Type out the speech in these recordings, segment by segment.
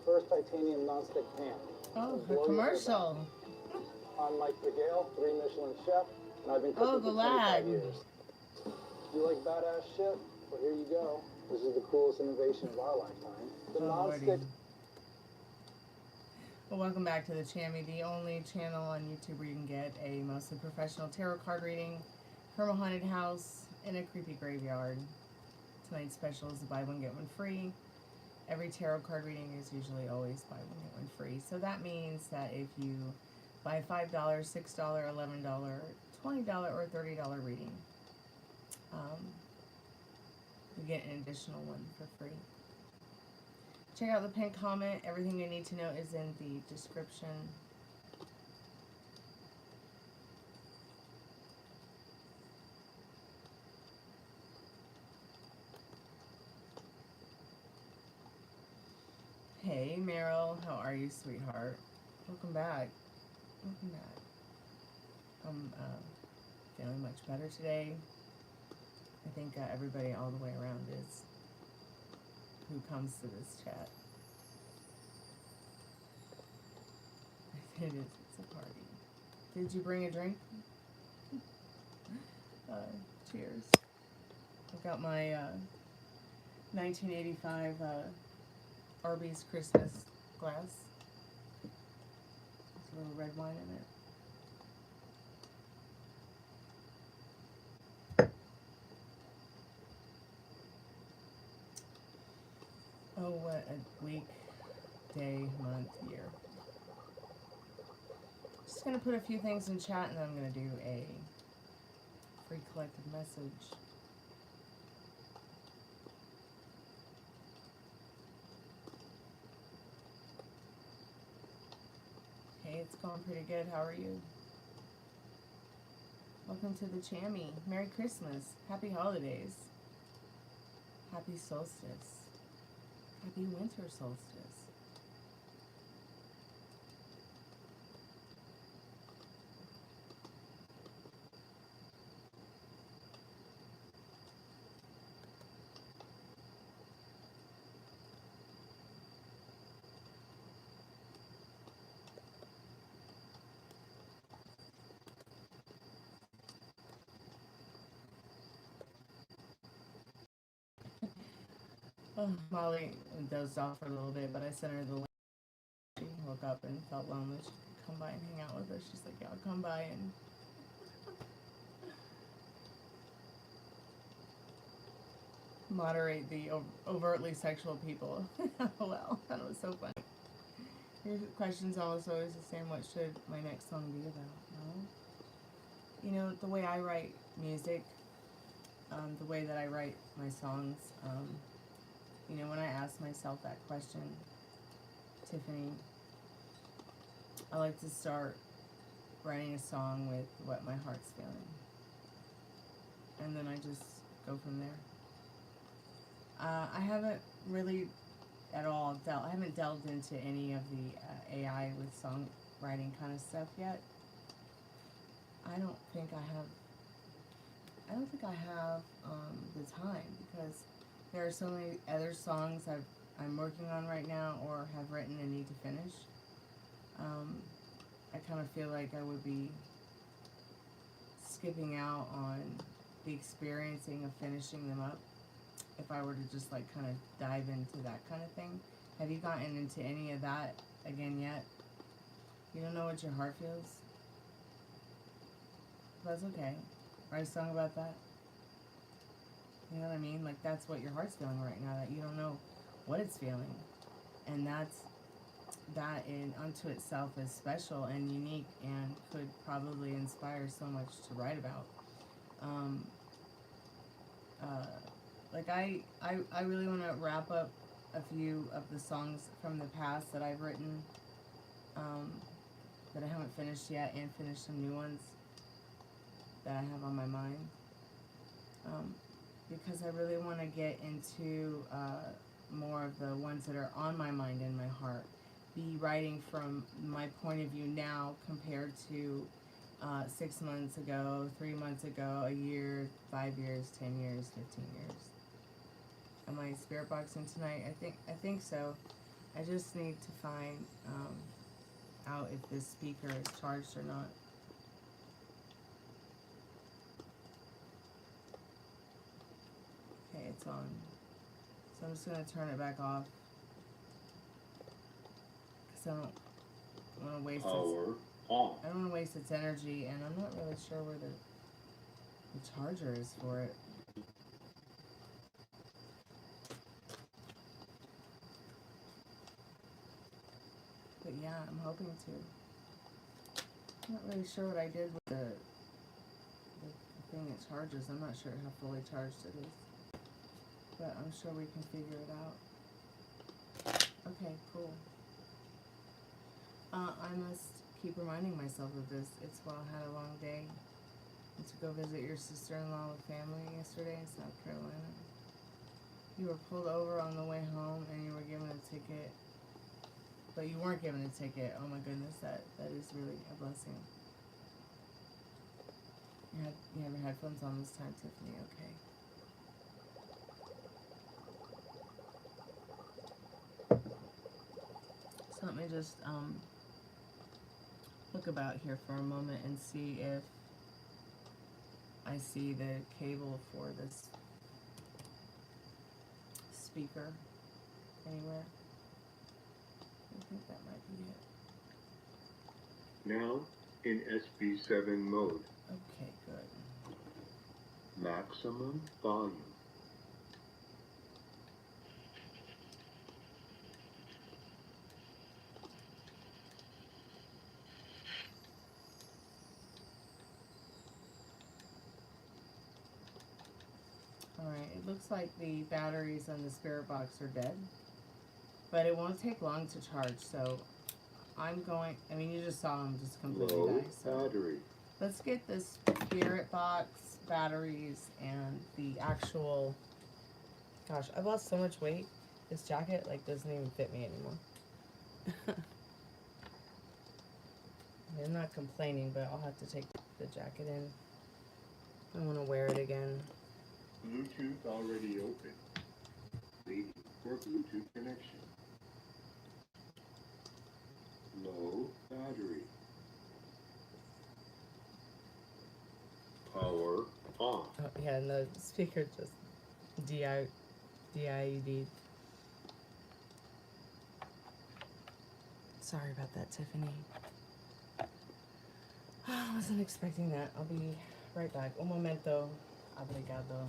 first titanium nonstick pan. Oh, the commercial. I'm Mike McGale, 3 Michelin chef, and I've been cooking for 25 years. You like badass shit? Well, here you go. This is the coolest innovation of our lifetime. The nonstick. Well, welcome back to the Chammy, the only channel on YouTube where you can get a mostly professional tarot card reading from a haunted house in a creepy graveyard. Tonight's special is the buy one get one free. Every tarot card reading is usually always buy one get one free. So that means that if you buy $5, $6, $11, $20, or $30 reading, you get an additional one for free. Check out the pinned comment. Everything you need to know is in the description. Hey Meryl, how are you, sweetheart? Welcome back. Welcome back. I'm feeling much better today. I think everybody all the way around is, who comes to this chat. It is, it's a party. Did you bring a drink? Cheers. I've got my 1985 Arby's Christmas glass. There's a little red wine in it. Oh, what a week, day, month, year. Just going to put a few things in chat and then I'm going to do a free collective message. Hey, it's going pretty good. How are you? Welcome to the Chammy. Merry Christmas. Happy holidays. Happy solstice. Happy winter solstice. Oh, Molly dozed off for a little bit, but I sent her the link. She woke up and felt lonely. She could come by and hang out with us. She's like, yeah, I'll come by and moderate the overtly sexual people. Well, that was so funny. Your question's almost always the same. What should my next song be about? No? You know, the way I write music, the way that I write my songs, you know, when I ask myself that question, Tiffany, I like to start writing a song with what my heart's feeling. And then I just go from there. I haven't really at all I haven't delved into any of the AI with songwriting kind of stuff yet. I don't think I have the time, because there are so many other songs I'm working on right now or have written and need to finish. I kind of feel like I would be skipping out on the experiencing of finishing them up if I were to just like kind of dive into that kind of thing. Have you gotten into any of that again yet? You don't know what your heart feels? That's okay. Write a song about that. You know what I mean? Like, that's what your heart's feeling right now, that you don't know what it's feeling. And that in unto itself is special and unique and could probably inspire so much to write about. Like, I really want to wrap up a few of the songs from the past that I've written that I haven't finished yet, and finish some new ones that I have on my mind. Because I really want to get into more of the ones that are on my mind and my heart. Be writing from my point of view now compared to 6 months ago, 3 months ago, a year, 5 years, 10 years, 15 years. Am I spirit boxing tonight? I think so. I just need to find out if this speaker is charged or not. Okay, it's on. So I'm just going to turn it back off. Because I don't want to waste Power off. I don't want to waste its energy, and I'm not really sure where the charger is for it. But yeah, I'm hoping to. I'm not really sure what I did with the thing it charges. I'm not sure how fully charged it is. But I'm sure we can figure it out. Okay, cool. I must keep reminding myself of this. It's while I had a long day. And to go visit your sister-in-law with family yesterday in South Carolina. You were pulled over on the way home and you were given a ticket. But you weren't given a ticket. Oh my goodness, that is really a blessing. You have your headphones on this time, Tiffany, okay. So let me just look about here for a moment and see if I see the cable for this speaker anywhere. I think that might be it. Now in SB7 mode. Okay, good. Maximum volume. Alright, it looks like the batteries on the Spiritbox are dead. But it won't take long to charge, so I'm going, I mean, you just saw them just completely Low die. So battery. let's get this Spiritbox, batteries, and the actual, gosh, I've lost so much weight. This jacket, like, doesn't even fit me anymore. I'm not complaining, but I'll have to take the jacket in. I want to wear it again. Bluetooth already open. Waiting for Bluetooth connection. Low battery. Power off. Oh, yeah, and the speaker just DIED. Sorry about that, Tiffany. I wasn't expecting that. I'll be right back. Un momento. Obrigado.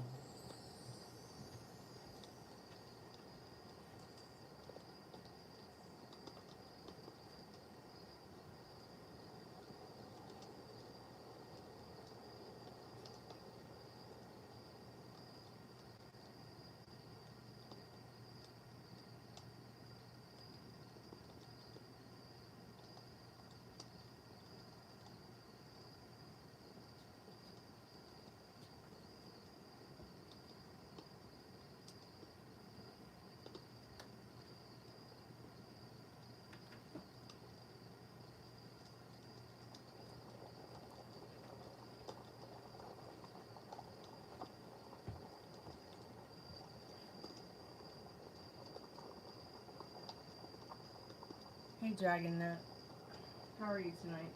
Hey, Dragon Nut. How are you tonight?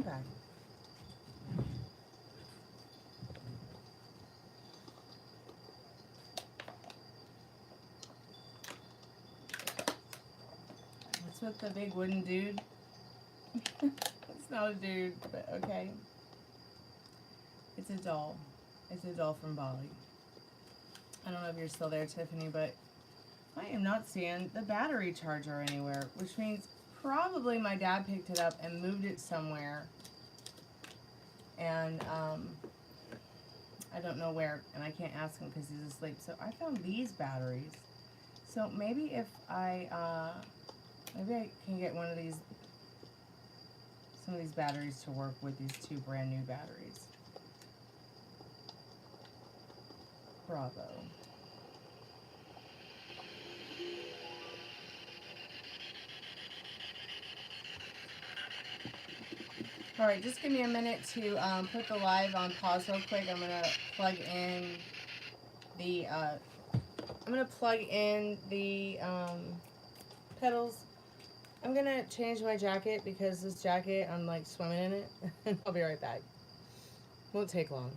bag. What's with the big wooden dude? It's not a dude, but okay. It's a doll. It's a doll from Bali. I don't know if you're still there, Tiffany, but I am not seeing the battery charger anywhere, which means probably my dad picked it up and moved it somewhere. And I don't know where, and I can't ask him because he's asleep. So I found these batteries. So maybe if maybe I can get one of these, some of these batteries to work with these two brand new batteries. Bravo. Alright, just give me a minute to put the live on pause real quick. I'm gonna plug in the pedals. I'm gonna change my jacket because this jacket, I'm like swimming in it. And I'll be right back. Won't take long.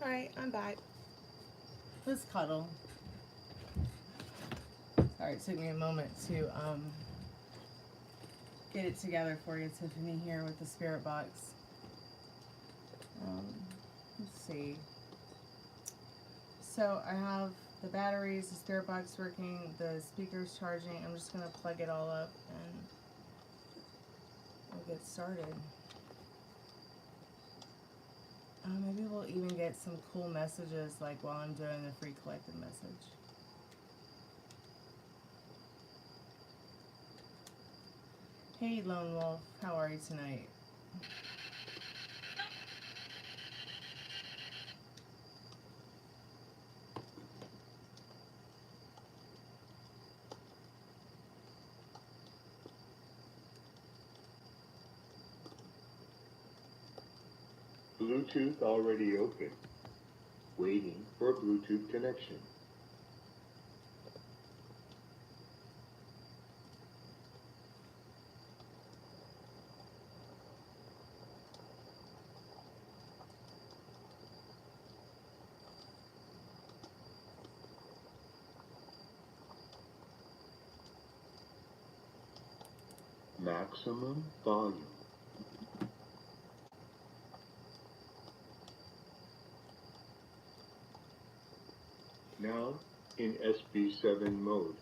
Alright, I'm back. Let's cuddle. Sorry, it took me a moment to get it together for you, Tiffany, here with the spirit box. Let's see. So I have the batteries, the spirit box working, the speakers charging. I'm just going to plug it all up and we'll get started. Maybe we'll even get some cool messages like while I'm doing the free collective message. Hey Lone Wolf, how are you tonight? Bluetooth already open. Waiting for Bluetooth connection. Maximum volume. Now in SB7 mode.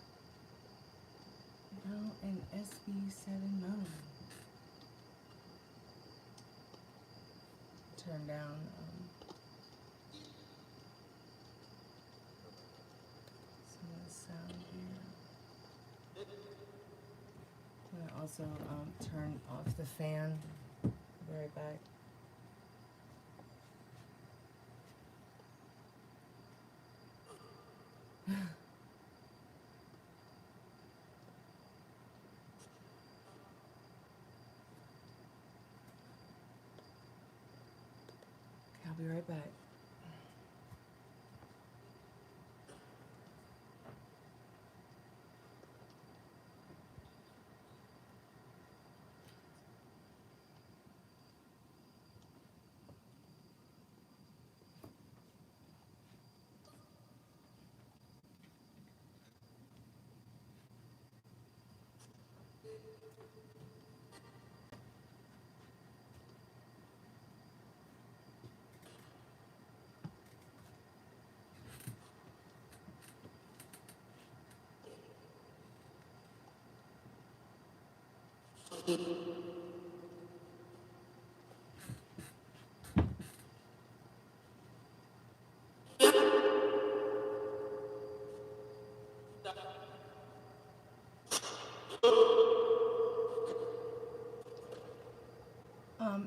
Now in SB7 mode. Turn down some of the sound here. I'm gonna also turn off the fan. I'll be right back. I'll be right back.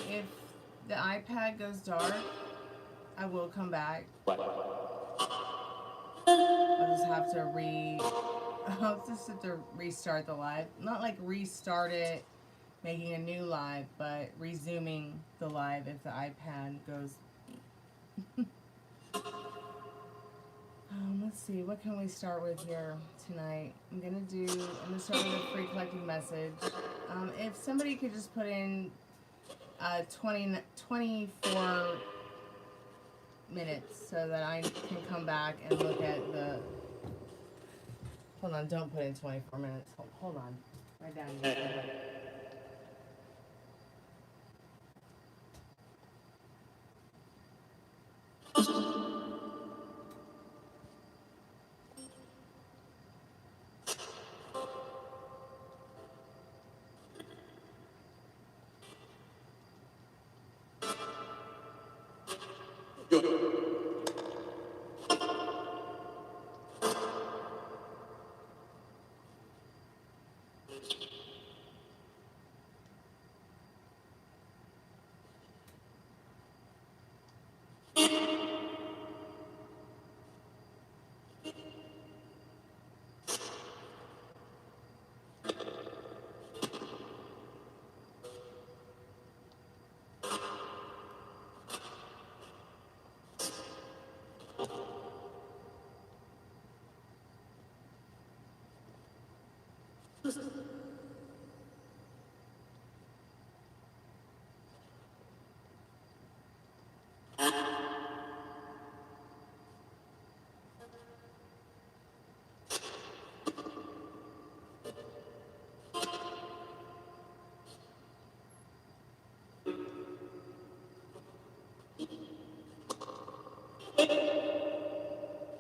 If the iPad goes dark, I will come back. I'll just have to restart the live. Not like restart it, making a new live, but resuming the live if the iPad goes. Let's see, what can we start with here tonight? I'm gonna start with a free collecting message. If somebody could just put in 24 minutes so that I can come back and look at the. Hold on, don't put in 24 minutes. Hold on. Right down here.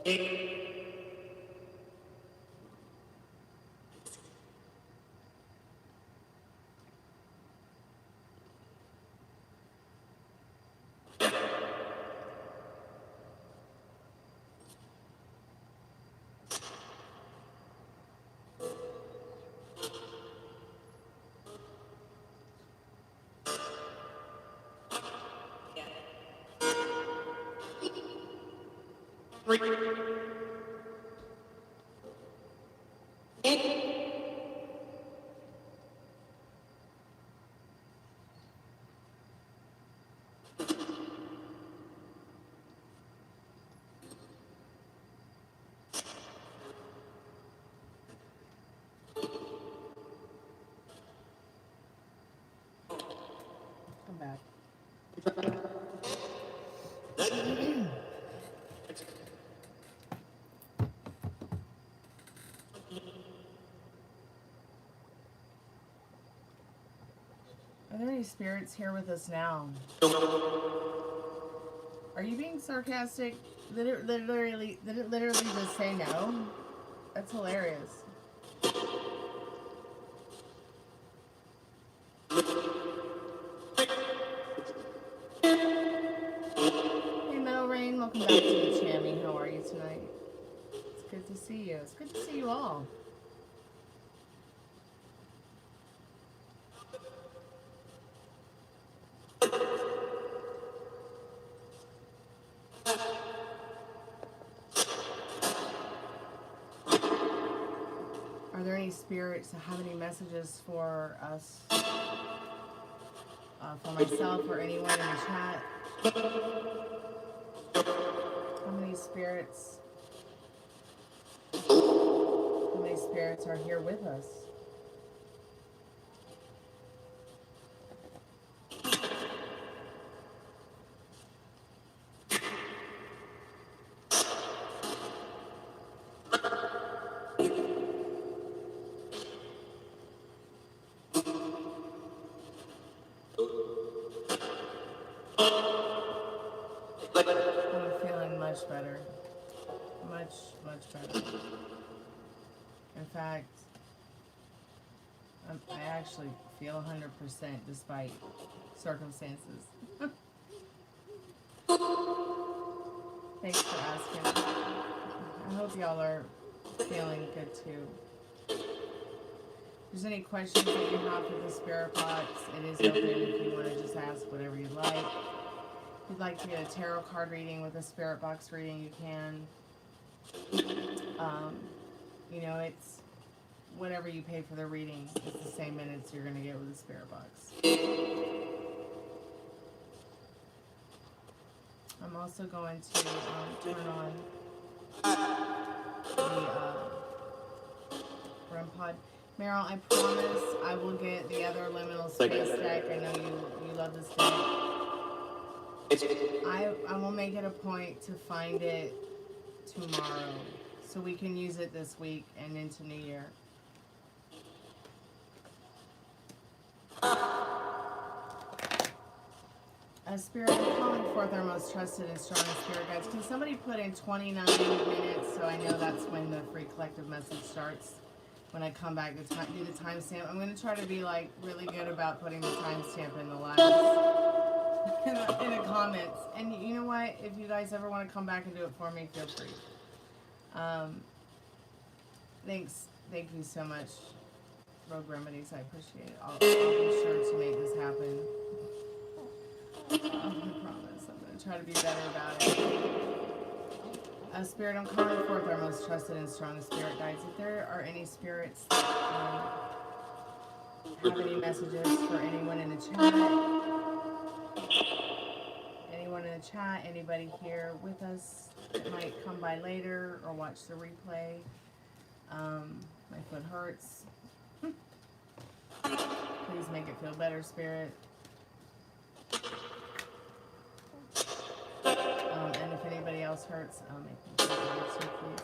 Come back. Are there any spirits here with us now? Are you being sarcastic? Did it literally just say no? That's hilarious. Hey Metal Rain, welcome back to the Chammy. How are you tonight? It's good to see you. It's good to see you all. Are there any spirits that have any messages for us? For myself or anyone in the chat? How many spirits are here with us? I'm feeling much better. Much better. In fact, I actually feel 100% despite circumstances. Thanks for asking. I hope y'all are feeling good too. If there's any questions that you have for the spirit box, it is open if you want to just ask whatever you'd like. If you'd like to get a tarot card reading with a spirit box reading, you can. You know, it's whatever you pay for the reading. It's the same minutes you're going to get with a spirit box. I'm also going to turn on the Rempod. Meryl, I promise I will get the other liminal space deck. I know you love this deck. I will make it a point to find it tomorrow so we can use it this week and into New Year. Spirit, I'm calling forth our most trusted and strongest spirit guides. Can somebody put in 29 minutes so I know that's when the free collective message starts? When I come back to do the timestamp, I'm going to try to be like really good about putting the timestamp in the last in the comments. And you know what? If you guys ever want to come back and do it for me, feel free. Thank you so much, Rogue Remedies. I appreciate it. I'll be sure to make this happen. I promise. I'm going to try to be better about it. Spirit, I'm calling forth our most trusted and strongest spirit guides. If there are any spirits that have any messages for anyone in the chat, anybody here with us that might come by later or watch the replay. My foot hurts. Please make it feel better, Spirit. And if anybody else hurts, make me feel better too, please.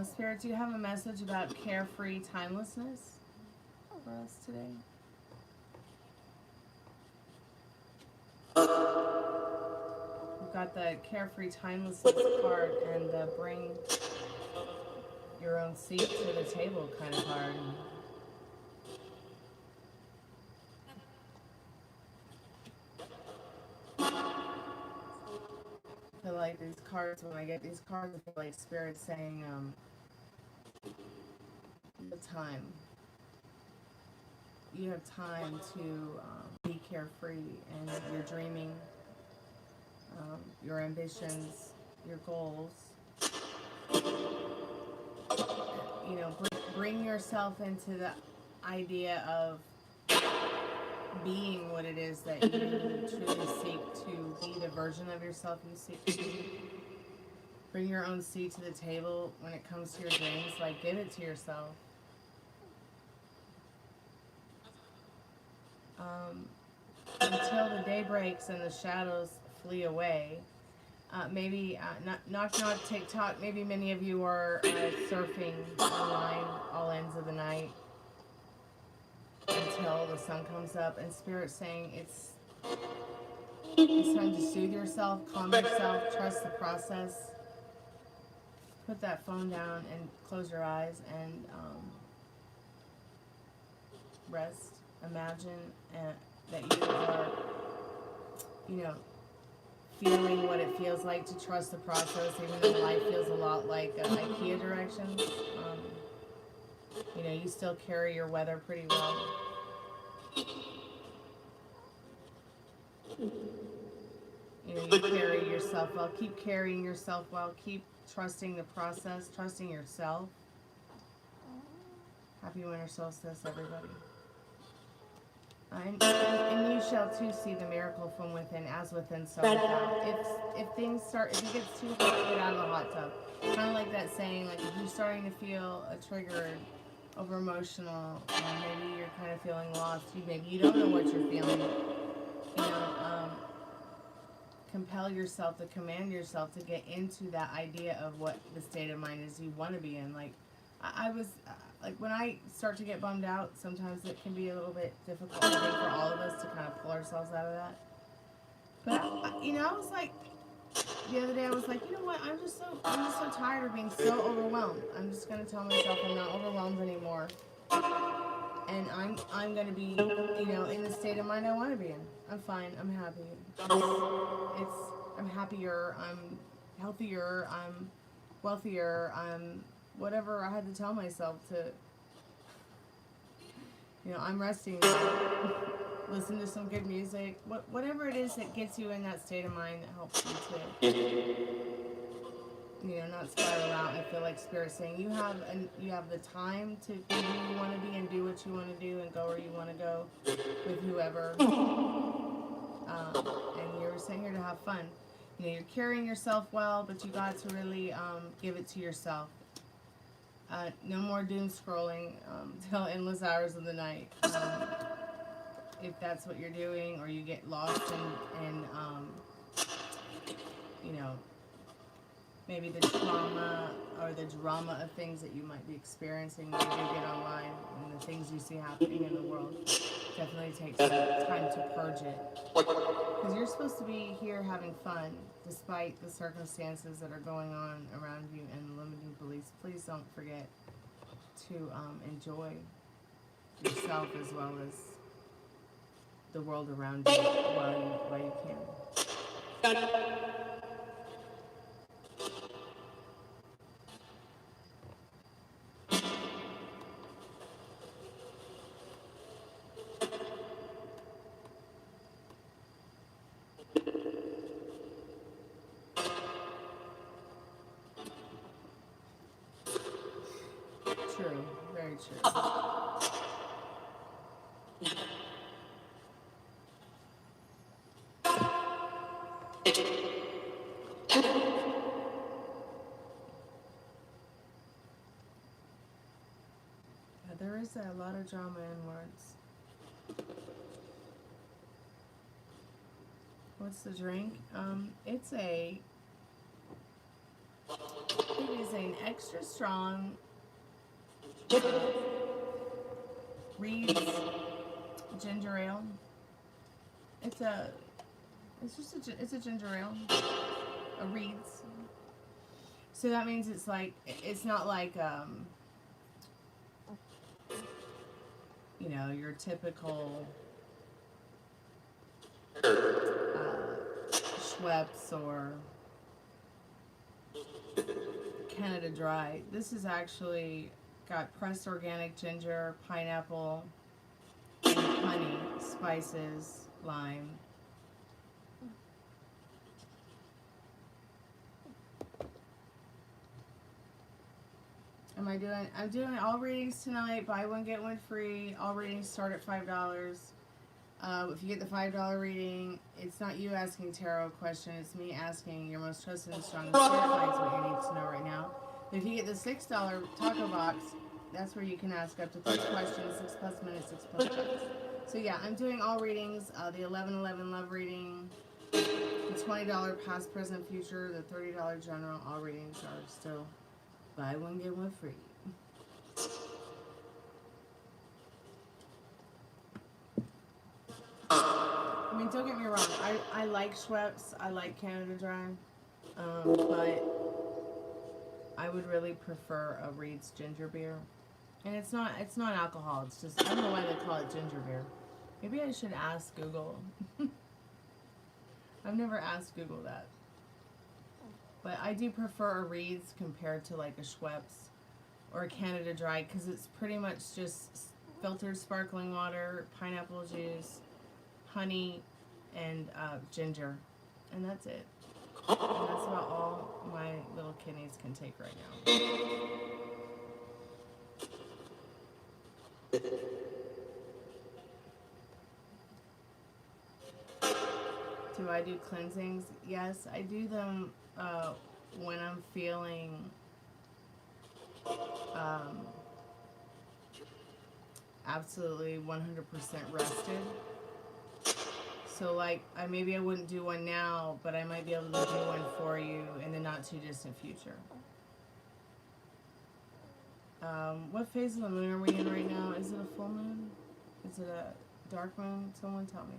Spirit, do you have a message about carefree timelessness? for us today? We've got the Carefree Timelessness card and the Bring Your Own Seat to the Table kind of card. I feel like these cards, when I get these cards, I feel like Spirit's saying, the time. You have time to be carefree and your dreaming, your ambitions, your goals. You know, bring yourself into the idea of being what it is that you truly seek to be, the version of yourself you seek to be. Bring your own seat to the table when it comes to your dreams. Like, give it to yourself. Until the day breaks and the shadows flee away. Maybe, knock TikTok, maybe many of you are surfing online all ends of the night until the sun comes up, and Spirit's saying it's time to soothe yourself, calm yourself, trust the process. Put that phone down and close your eyes and rest. Imagine that you are, you know, feeling what it feels like to trust the process, even though life feels a lot like IKEA directions. You know, you still carry your weather pretty well. You know, you carry yourself well. Keep carrying yourself well. Keep trusting the process, trusting yourself. Happy winter solstice, everybody. And you shall too see the miracle from within, as within, so without. If it gets too hot, get out of the hot tub. Kind of like that saying, like if you're starting to feel triggered, over emotional, maybe you're kind of feeling lost. Maybe you don't know what you're feeling. You know, compel yourself to command yourself to get into that idea of what the state of mind is you want to be in. Like I was. Like, when I start to get bummed out, sometimes it can be a little bit difficult, I think, for all of us to kind of pull ourselves out of that. But, you know, I was like, the other day I was like, you know what, I'm just so tired of being so overwhelmed. I'm just going to tell myself I'm not overwhelmed anymore. And I'm going to be, you know, in the state of mind I want to be in. I'm fine. I'm happy. I'm happier. I'm healthier. I'm wealthier. I'm whatever I had to tell myself to, you know, I'm resting now. Listen to some good music. Whatever it is that gets you in that state of mind that helps you to, you know, not spiral out. I feel like Spirit's saying you have the time to be who you want to be and do what you want to do and go where you want to go with whoever. And you're sitting here to have fun. You know, you're carrying yourself well, but you got to really give it to yourself. No more doom scrolling till endless hours of the night. If that's what you're doing, or you get lost in you know, maybe the trauma or the drama of things that you might be experiencing when you do get online and the things you see happening in the world. Definitely take some time to purge it. Because you're supposed to be here having fun despite the circumstances that are going on around you and limiting beliefs. Please don't forget to enjoy yourself as well as the world around you while you can. True, very true. There is a lot of drama in words. What's the drink? It is an extra strong Reed's ginger ale. It's a ginger ale. A Reed's. So that means it's like, it's not like, you know, your typical Schweppes or Canada Dry. This is actually got pressed organic ginger, pineapple, and honey, spices, lime. I'm doing all readings tonight. Buy one, get one free. All readings start at $5. If you get the $5 reading, it's not you asking tarot question. It's me asking your most trusted and strongest spirit guides what you need to know right now. But if you get the $6 taco box, that's where you can ask up to 6 questions, 6+ minutes, 6+ bucks. So yeah, I'm doing all readings. The 11/11 love reading, the $20 past, present, future, the $30 general. All readings are still buy one, get one free. I mean, don't get me wrong. I like Schweppes. I like Canada Dry. But I would really prefer a Reed's ginger beer. And it's not alcohol. It's just, I don't know why they call it ginger beer. Maybe I should ask Google. I've never asked Google that. But I do prefer a Reed's compared to like a Schweppes or a Canada Dry, because it's pretty much just filtered sparkling water, pineapple juice, honey, and ginger. And that's it. And that's about all my little kidneys can take right now. Do I do cleansings? Yes, I do them when I'm feeling absolutely 100% rested. So like, maybe I wouldn't do one now, but I might be able to do one for you in the not too distant future. What phase of the moon are we in right now? Is it a full moon? Is it a dark moon? Someone tell me.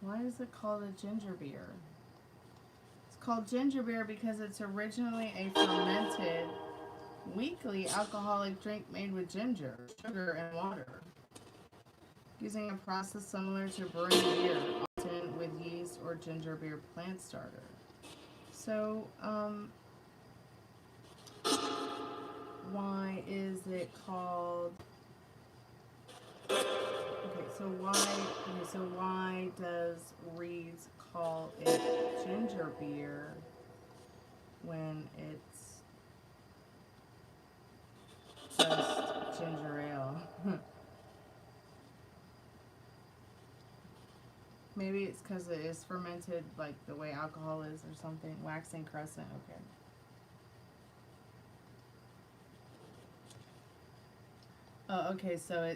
Why is it called a ginger beer? It's called ginger beer because it's originally a fermented, weakly alcoholic drink made with ginger, sugar, and water, using a process similar to brewing beer, often with yeast or ginger beer plant starter. So, why is it called... So why does Reed's call it ginger beer when it's just ginger ale? Maybe it's because it is fermented like the way alcohol is or something. Waxing crescent, okay. Oh, okay, so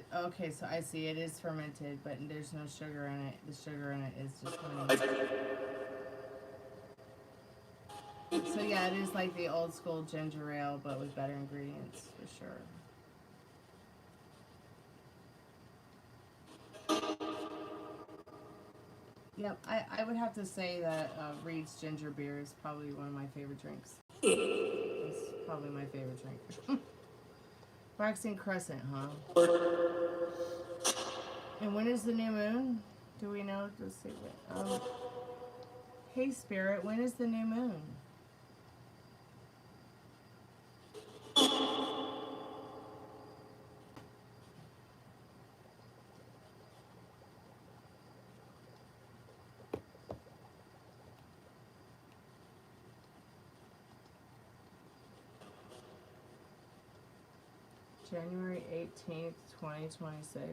I see it is fermented, but there's no sugar in it. The sugar in it is just honey. So yeah, it is like the old school ginger ale, but with better ingredients, for sure. Yep, I would have to say that Reed's ginger beer is probably one of my favorite drinks. It's probably my favorite drink. Waxing crescent, huh? And when is the new moon? Do we know? Let's see. Hey, Spirit, when is the new moon? January 18th, 2026.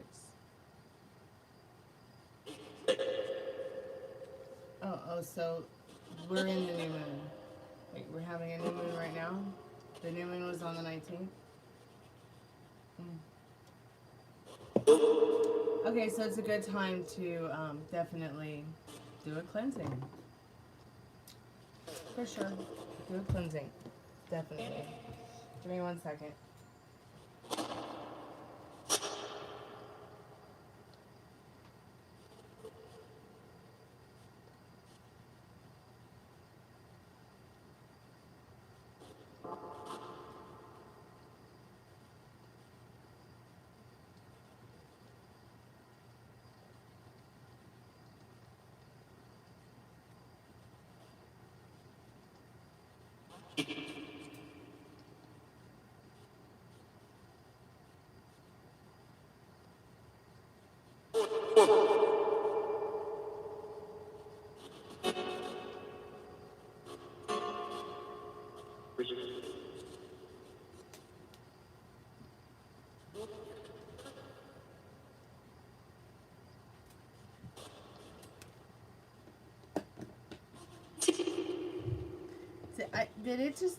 Oh, so we're in the new moon. Wait, we're having a new moon right now? The new moon was on the 19th? Okay, so it's a good time to definitely do a cleansing. For sure. Do a cleansing. Definitely. Give me 1 second.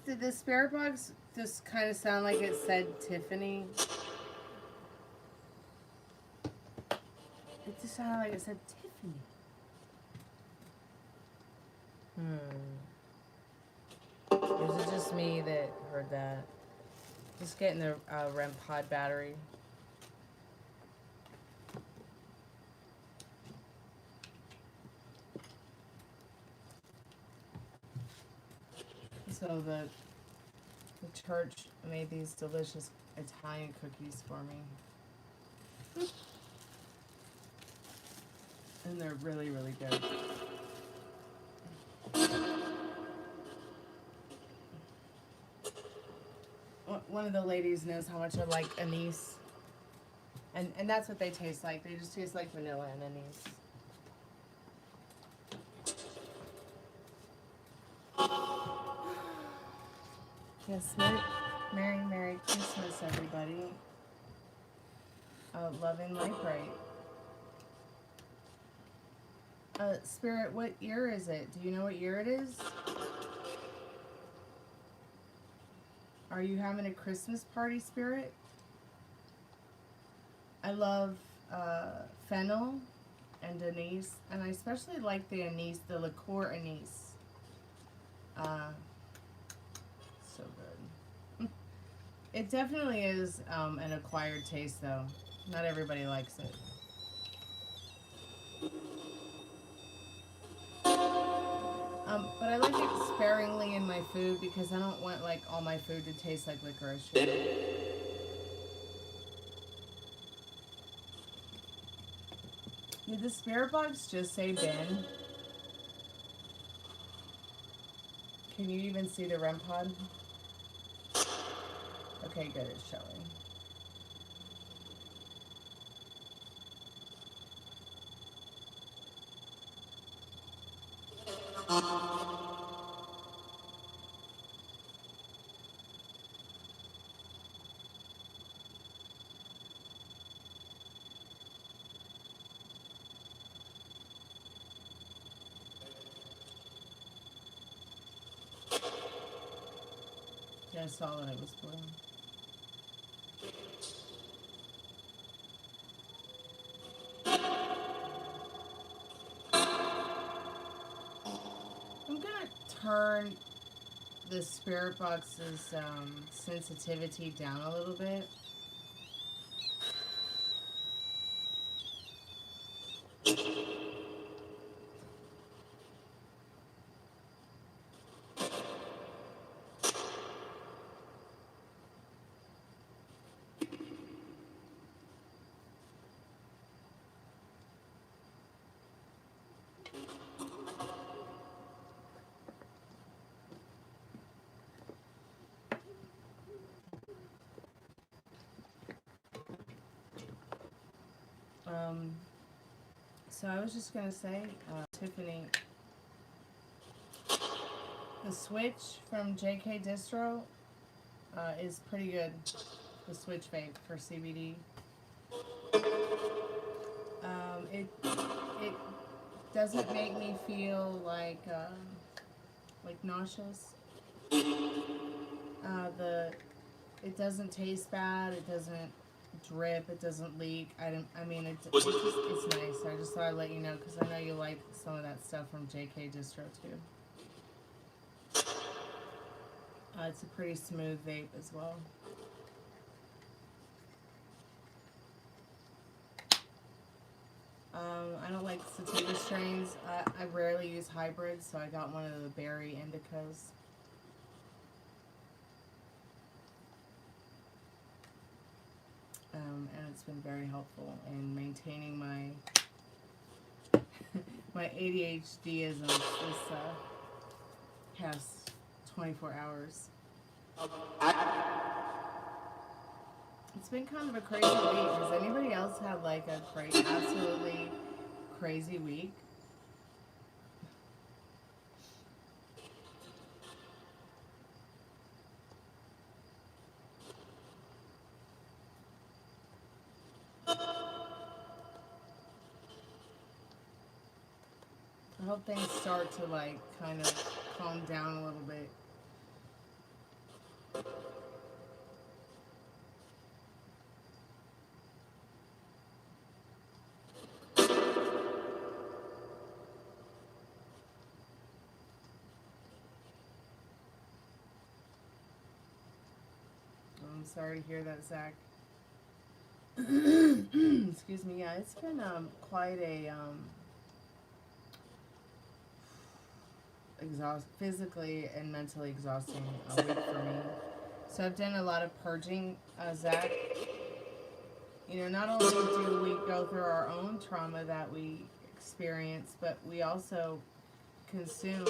Did the spirit box just kind of sound like it said Tiffany? It just sounded like it said Tiffany. Was it just me that heard that? Just getting the Rempod battery. So the church made these delicious Italian cookies for me. And they're really, really good. One of the ladies knows how much I like anise. And that's what they taste like. They just taste like vanilla and anise. Yes, Merry Christmas, everybody. Love and light bright. Spirit, what year is it? Do you know what year it is? Are you having a Christmas party, Spirit? I love fennel and anise, and I especially like the anise, the liqueur anise. So good. It definitely is an acquired taste, though. Not everybody likes it. But I like it sparingly in my food because I don't want like all my food to taste like licorice. Did the spirit box just say Ben? Can you even see the Rempod? Okay, good, it's showing. Yeah, I saw that it was blue. I'm gonna turn the spirit box's sensitivity down a little bit. So I was just gonna say, Tiffany, the switch from JK Distro is pretty good. The switch vape for CBD. It doesn't make me feel like nauseous. It doesn't taste bad. It doesn't drip. It doesn't leak. I mean, it's nice. I just thought I'd let you know because I know you like some of that stuff from JK Distro too. It's a pretty smooth vape as well. I don't like sativa strains. I rarely use hybrids, so I got one of the berry indicas. And it's been very helpful in maintaining my my ADHDism this past 24 hours. It's been kind of a crazy week. Has anybody else had like a absolutely crazy week? I hope things start to like kind of calm down a little bit. I'm sorry to hear that, Zach. Excuse me. Yeah, it's been quite a physically and mentally exhausting week for me. So I've done a lot of purging, Zach. You know, not only do we go through our own trauma that we experience, but we also consume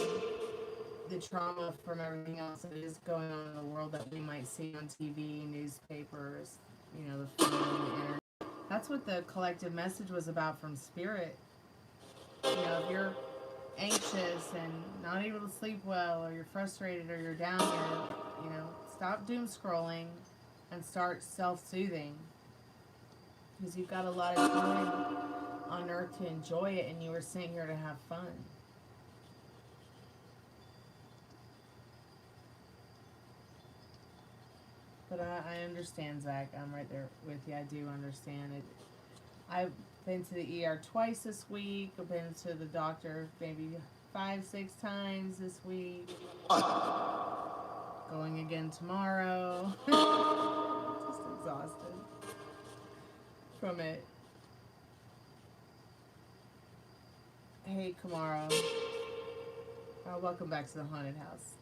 the trauma from everything else that is going on in the world that we might see on TV, newspapers, you know, the phone, the internet. That's what the collective message was about from Spirit. You know, if you're anxious and not able to sleep well, or you're frustrated, or you're down, you know, stop doom scrolling and start self-soothing, because you've got a lot of time on earth to enjoy it, and you were sent here to have fun. But I understand, Zach. I'm right there with you. I do understand it. I've been to the ER twice this week. I've been to the doctor maybe 5-6 times this week. Going again tomorrow. Just exhausted from it. Hey, Kamara. Welcome back to the haunted house.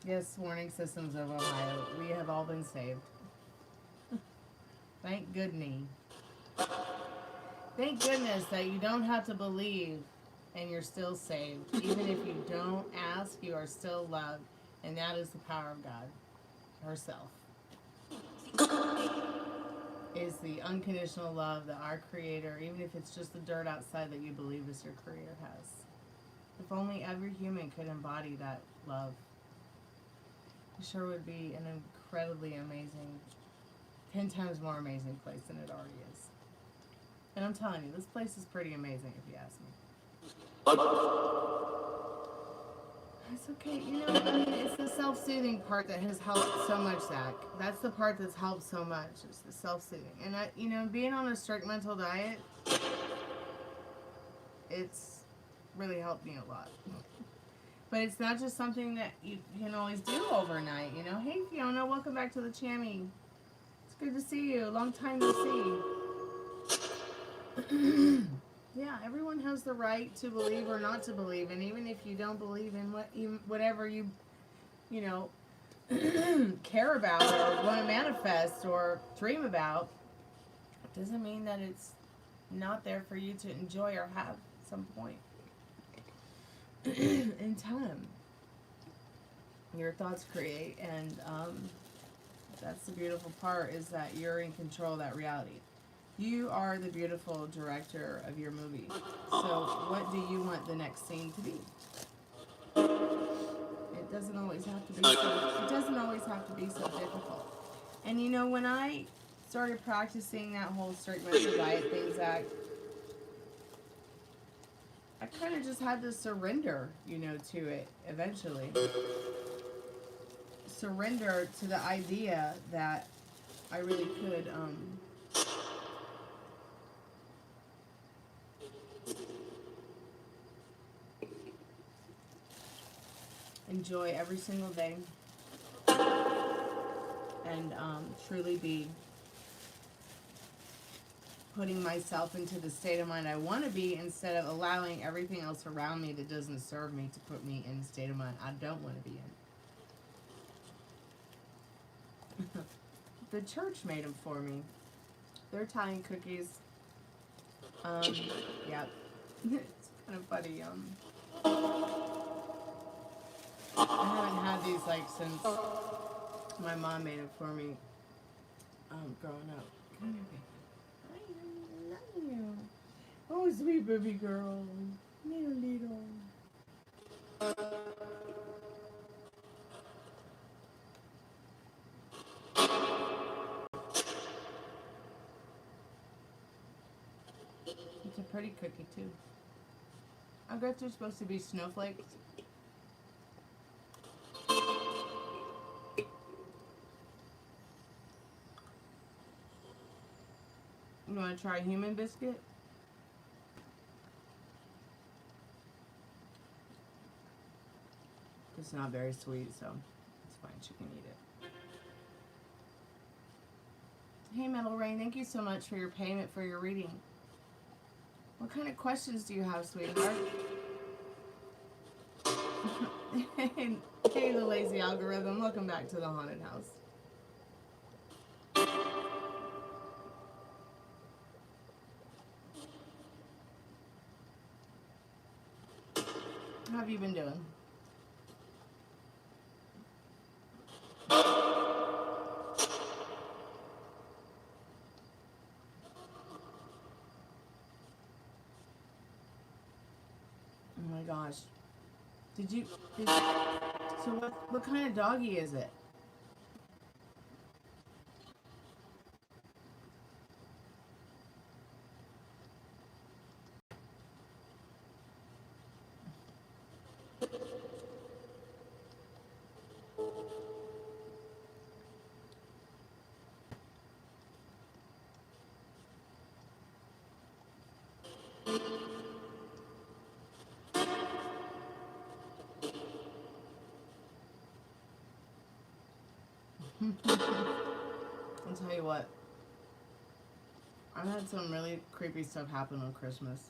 Yes, warning systems of Ohio. We have all been saved. Thank goodness. Thank goodness that you don't have to believe and you're still saved. Even if you don't ask, you are still loved. And that is the power of God herself. Is the unconditional love that our Creator, even if it's just the dirt outside that you believe is your Creator, has. If only every human could embody that love. It sure would be an incredibly amazing, 10 times more amazing place than it already is. And I'm telling you, this place is pretty amazing if you ask me. It's okay, you know, I mean, it's the self-soothing part that has helped so much, Zach. That's the part that's helped so much, is the self-soothing. And, you know, being on a strict mental diet, it's really helped me a lot. But it's not just something that you can always do overnight, you know. Hey, Fiona, welcome back to the Chammy. It's good to see you. Long time no see. Yeah, everyone has the right to believe or not to believe. And even if you don't believe in whatever you know, care about or want to manifest or dream about, it doesn't mean that it's not there for you to enjoy or have at some point. In time, your thoughts create, and that's the beautiful part, is that you're in control of that reality. You are the beautiful director of your movie. So what do you want the next scene to be? It doesn't always have to be so difficult. And you know, when I started practicing that whole strict mental diet thing, Zach, I kind of just had to surrender, you know, to it eventually. surrender to the idea that I really could, enjoy every single day and truly be putting myself into the state of mind I want to be, instead of allowing everything else around me that doesn't serve me to put me in the state of mind I don't want to be in. The church made them for me. They're Italian cookies. Yeah. It's kind of funny. I haven't had these like since my mom made them for me growing up. Come here, baby. I love you. Oh, sweet baby girl. Little. It's a pretty cookie too. I guess they're supposed to be snowflakes. You want to try human biscuit? It's not very sweet, so it's fine. She can eat it. Hey, Metal Rain, thank you so much for your payment for your reading. What kind of questions do you have, sweetheart? Hey, the lazy algorithm. Welcome back to the haunted house. How have you been doing? Oh my gosh. So what kind of doggy is it? I'll tell you what. I've had some really creepy stuff happen on Christmas.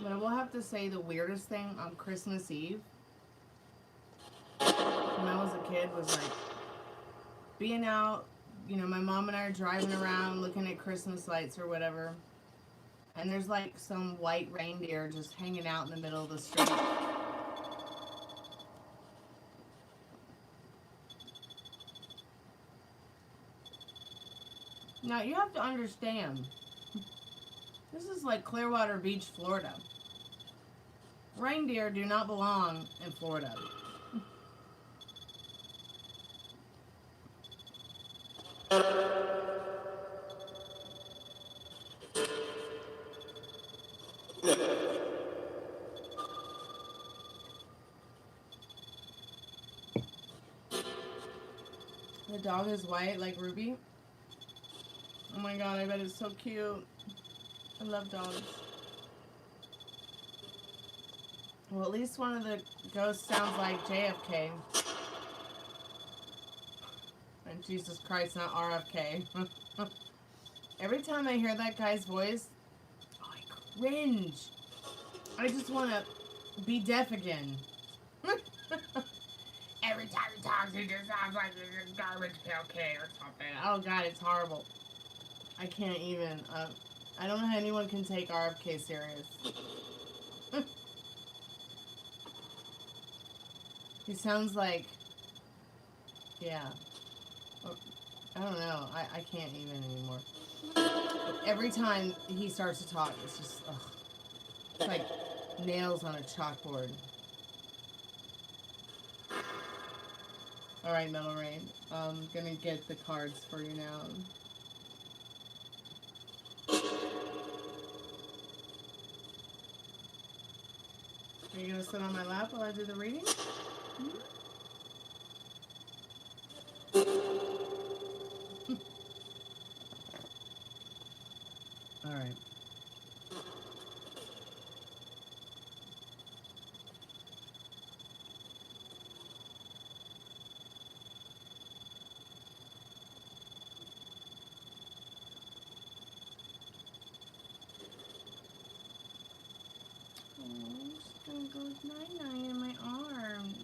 But I will have to say the weirdest thing on Christmas Eve, when I was a kid, was like being out, you know, my mom and I are driving around looking at Christmas lights or whatever, and there's like some white reindeer just hanging out in the middle of the street. Now, you have to understand, this is like Clearwater Beach, Florida. Reindeer do not belong in Florida. The dog is white like Ruby. Oh my god, I bet it's so cute. I love dogs. Well, at least one of the ghosts sounds like JFK. And Jesus Christ, not RFK. Every time I hear that guy's voice, oh, I cringe. I just want to be deaf again. Every time he talks, he just sounds like he's a garbage PLK or something. Oh god, it's horrible. I can't even. I don't know how anyone can take RFK serious. He sounds like, yeah. I don't know. I can't even anymore. Every time he starts to talk, it's just, ugh. It's like nails on a chalkboard. Alright, Metal Rain. I'm gonna get the cards for you now. Are you gonna sit on my lap while I do the reading? Mm-hmm. All right. Oh, I'm just gonna go with 9-9 in my arms.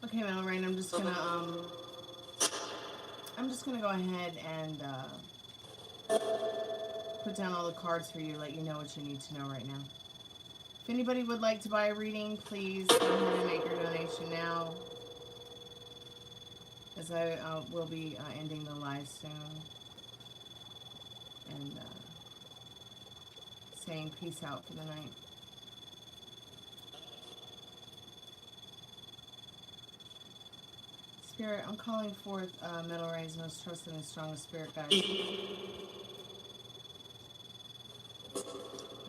Okay, Malloraine, I'm just gonna go ahead and put down all the cards for you, let you know what you need to know right now. If anybody would like to buy a reading, please go ahead and make your donation now, as I will be ending the live soon, and saying peace out for the night. Spirit, I'm calling forth Metal Ray's most trusted and strongest spirit guides.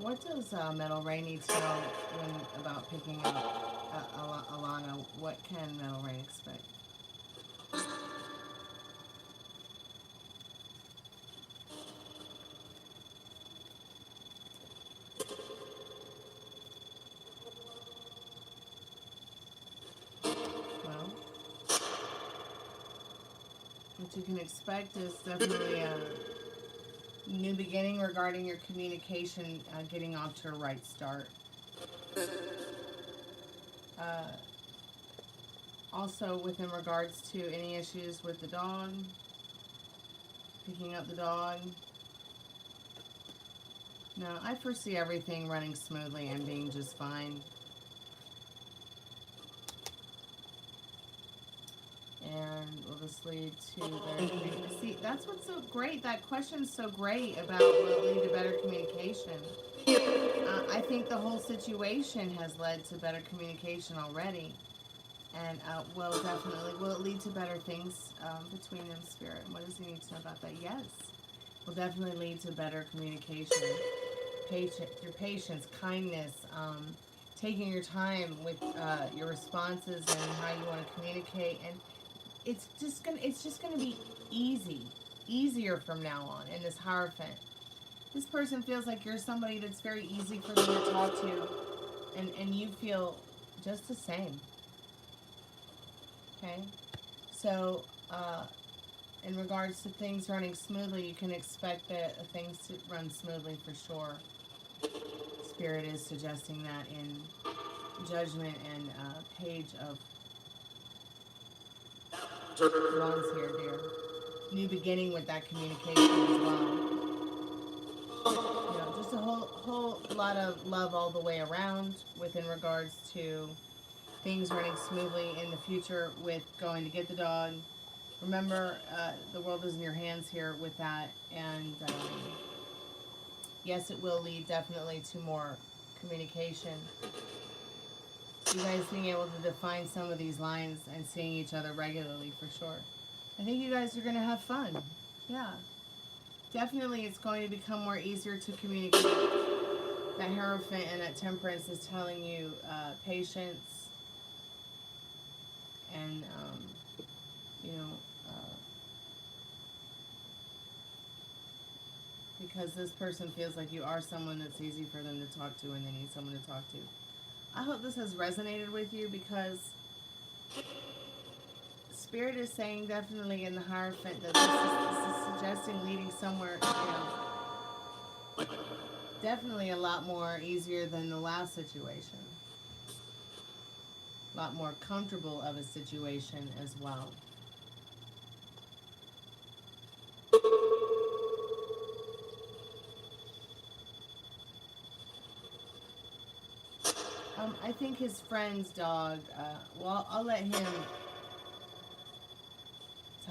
What does Metal Ray need to know about picking up Alana? What can Metal Ray expect? Well, what you can expect is definitely a new beginning regarding your communication, getting off to a right start. Also, within regards to any issues with the dog, picking up the dog. No, I foresee everything running smoothly and being just fine. And will this lead to better communication? See, that's what's so great. That question's so great about will it lead to better communication. I think the whole situation has led to better communication already. And will it lead to better things between them, Spirit? What does he need to know about that? Yes. Will definitely lead to better communication. Through patience, kindness, taking your time with your responses and how you want to communicate, and it's just gonna be easier from now on in this Hierophant. This person feels like you're somebody that's very easy for them to talk to, and you feel just the same. Okay, so in regards to things running smoothly, you can expect that things to run smoothly for sure. Spirit is suggesting that in Judgment and Page of Wands here, dear. New beginning with that communication as well. You know, just a whole lot of love all the way around within regards to things running smoothly in the future with going to get the dog. Remember, the world is in your hands here with that, and yes, it will lead definitely to more communication. You guys being able to define some of these lines and seeing each other regularly for sure. I think you guys are going to have fun. Yeah. Definitely it's going to become more easier to communicate. That Hierophant and that Temperance is telling you patience and, you know, because this person feels like you are someone that's easy for them to talk to and they need someone to talk to. I hope this has resonated with you, because Spirit is saying definitely in the Hierophant that this is suggesting leading somewhere, you know, definitely a lot more easier than the last situation. A lot more comfortable of a situation as well. I think his friend's dog, well, I'll let him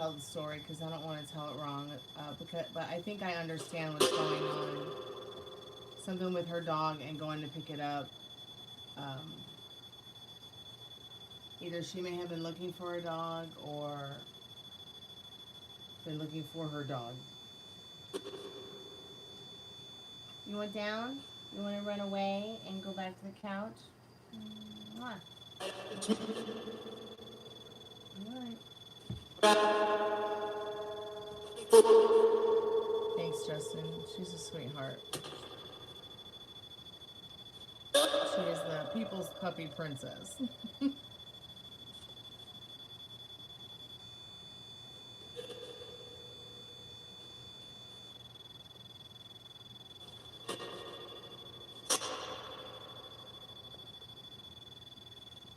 tell the story because I don't want to tell it wrong. But I think I understand what's going on. Something with her dog and going to pick it up. Either she may have been looking for a dog or been looking for her dog. You want down? You want to run away and go back to the couch? Mwah. Alright. Thanks, Justin. She's a sweetheart. She is the people's puppy princess.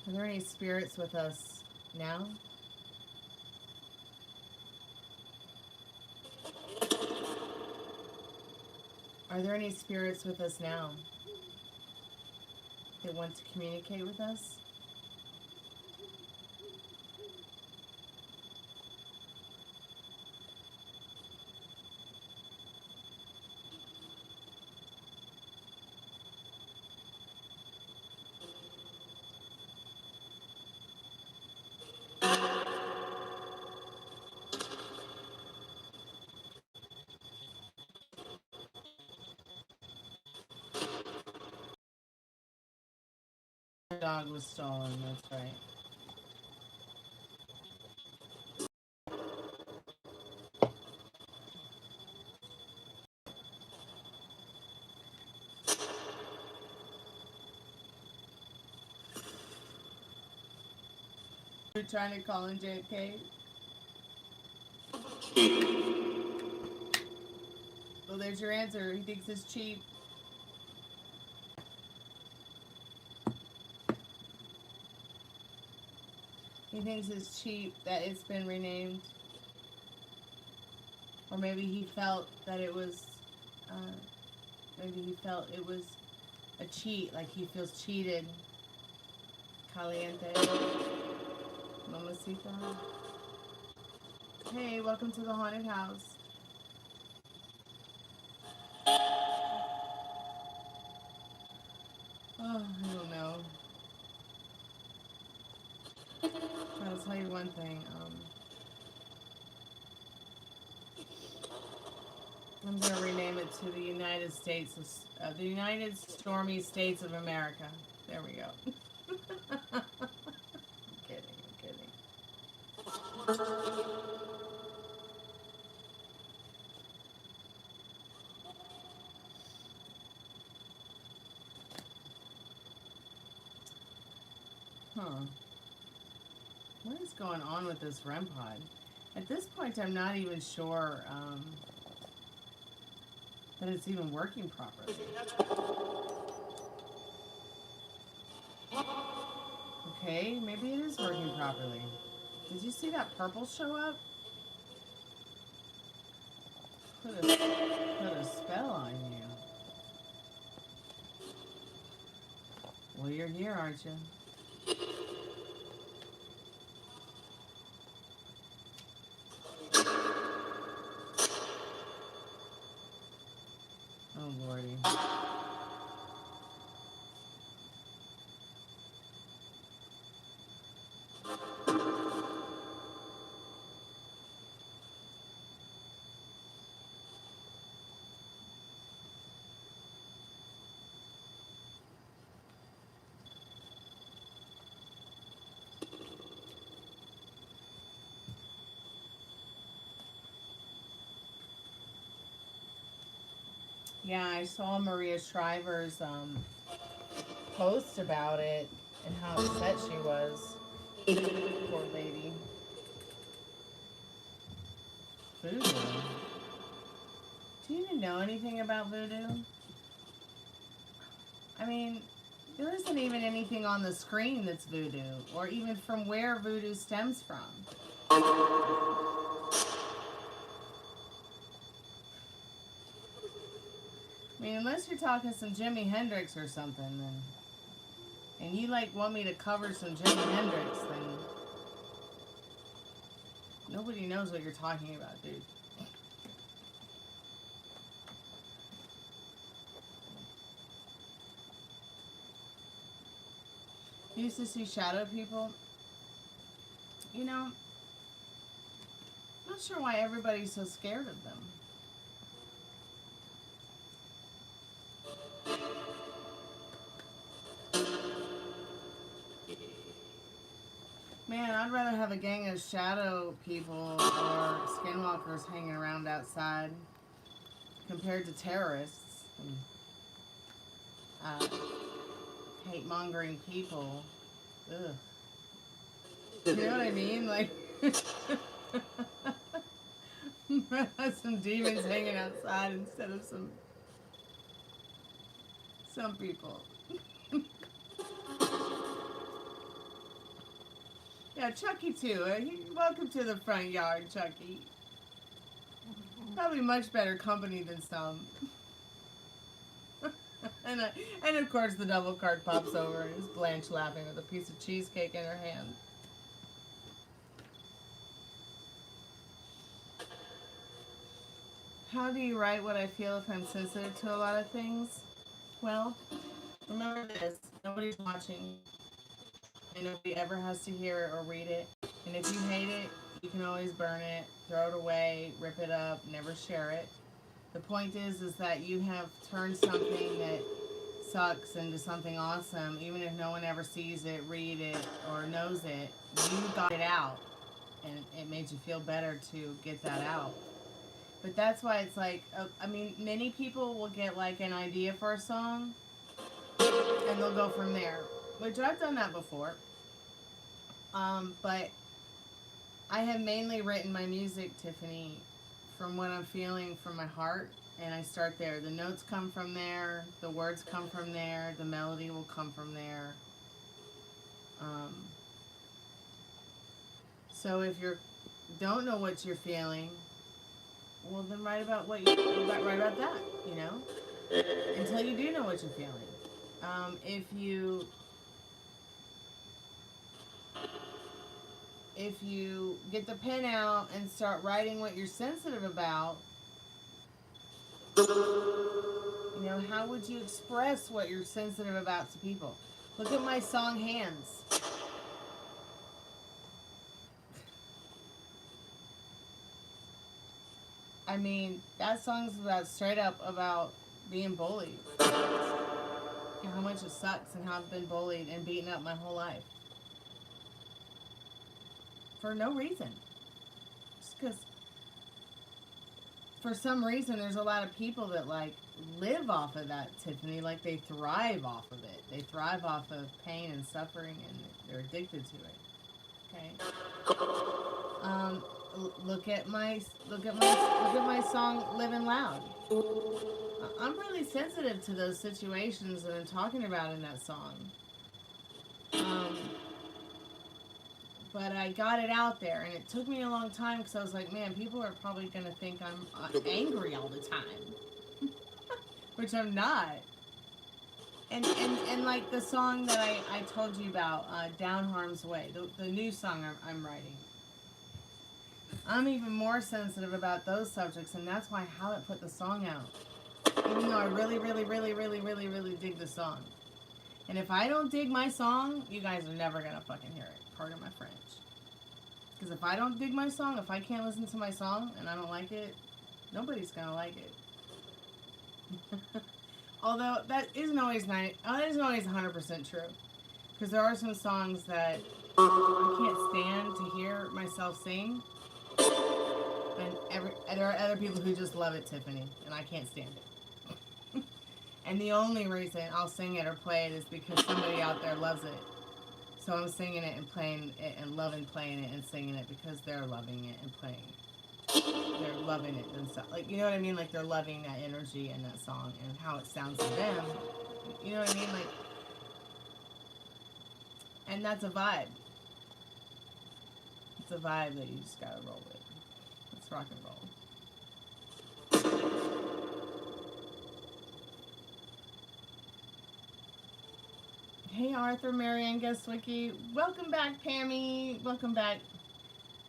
Are there any spirits with us now? Are there any spirits with us now that want to communicate with us? The dog was stolen, that's right. You're trying to call in JFK? Well, there's your answer. He thinks it's cheap. He thinks it's cheap that it's been renamed. Or maybe he felt that it was, a cheat, like he feels cheated. Caliente. Mamacita. Hey, welcome to the haunted house. Oh, I don't know. I'll tell you one thing. I'm going to rename it to the United States, the United Stormy States of America. There we go. I'm kidding. What is going on with this Rempod? At this point, I'm not even sure that it's even working properly. Okay, maybe it is working properly. Did you see that purple show up? Put a spell on you. Well, you're here, aren't you? Oh, Lordy. Yeah, I saw Maria Shriver's post about it and how upset she was. Poor lady. Voodoo. Do you even know anything about voodoo? I mean, there isn't even anything on the screen that's voodoo, or even from where voodoo stems from. I mean, unless you're talking some Jimi Hendrix or something, then, and you like want me to cover some Jimi Hendrix, then no Nobody knows what you're talking about, dude. You used to see shadow people. You know, I'm not sure why everybody's so scared of them. Man, I'd rather have a gang of shadow people or skinwalkers hanging around outside compared to terrorists and hate-mongering people. Ugh. You know what I mean? Like, some demons hanging outside instead of some people. Yeah, Chucky too. Welcome to the front yard, Chucky. Probably much better company than some. And of course the double card pops over and is Blanche laughing with a piece of cheesecake in her hand. How do you write what I feel if I'm sensitive to a lot of things? Well, remember this. Nobody's watching. And nobody ever has to hear it or read it. And if you hate it, you can always burn it, throw it away, rip it up, never share it. The point is that you have turned something that sucks into something awesome, even if no one ever sees it, read it, or knows it. You got it out, and it made you feel better to get that out. But that's why it's like, I mean, many people will get like an idea for a song, and they'll go from there, which I've done that before. But I have mainly written my music, Tiffany, from what I'm feeling from my heart, and I start there. The notes come from there, the words come from there, the melody will come from there. So if you don't know what you're feeling, well then write about write about that, you know, until you do know what you're feeling. If you get the pen out and start writing what you're sensitive about, you know, how would you express what you're sensitive about to people? Look at my song Hands. I mean, that song's about straight up about being bullied. And how much it sucks and how I've been bullied and beaten up my whole life. For no reason. Just because for some reason there's a lot of people that like live off of that, Tiffany. Like they thrive off of it. They thrive off of pain and suffering, and they're addicted to it. Okay. Look at my song Living Loud. I'm really sensitive to those situations that I'm talking about in that song. But I got it out there, and it took me a long time because I was like, man, people are probably going to think I'm angry all the time. Which I'm not. And like the song that I told you about, Down Harm's Way, the new song I'm writing. I'm even more sensitive about those subjects, and that's why I haven't put the song out. Even though I really, really, really, really, really, really dig the song. And if I don't dig my song, you guys are never going to fucking hear it. Pardon my French. Because if I don't dig my song, if I can't listen to my song and I don't like it, nobody's going to like it. Although that isn't always 100% true. Because there are some songs that I can't stand to hear myself sing. And there are other people who just love it, Tiffany, and I can't stand it. And the only reason I'll sing it or play it is because somebody out there loves it. So I'm singing it and playing it and loving playing it and singing it because they're loving it and playing it. They're loving it themselves. Like, you know what I mean? Like, they're loving that energy in that song and how it sounds to them. You know what I mean? Like, and that's a vibe. It's a vibe that you just gotta roll with. Let's rock and roll. Hey Arthur, Marianne, Guest Wiki. Welcome back, Pammy. Welcome back,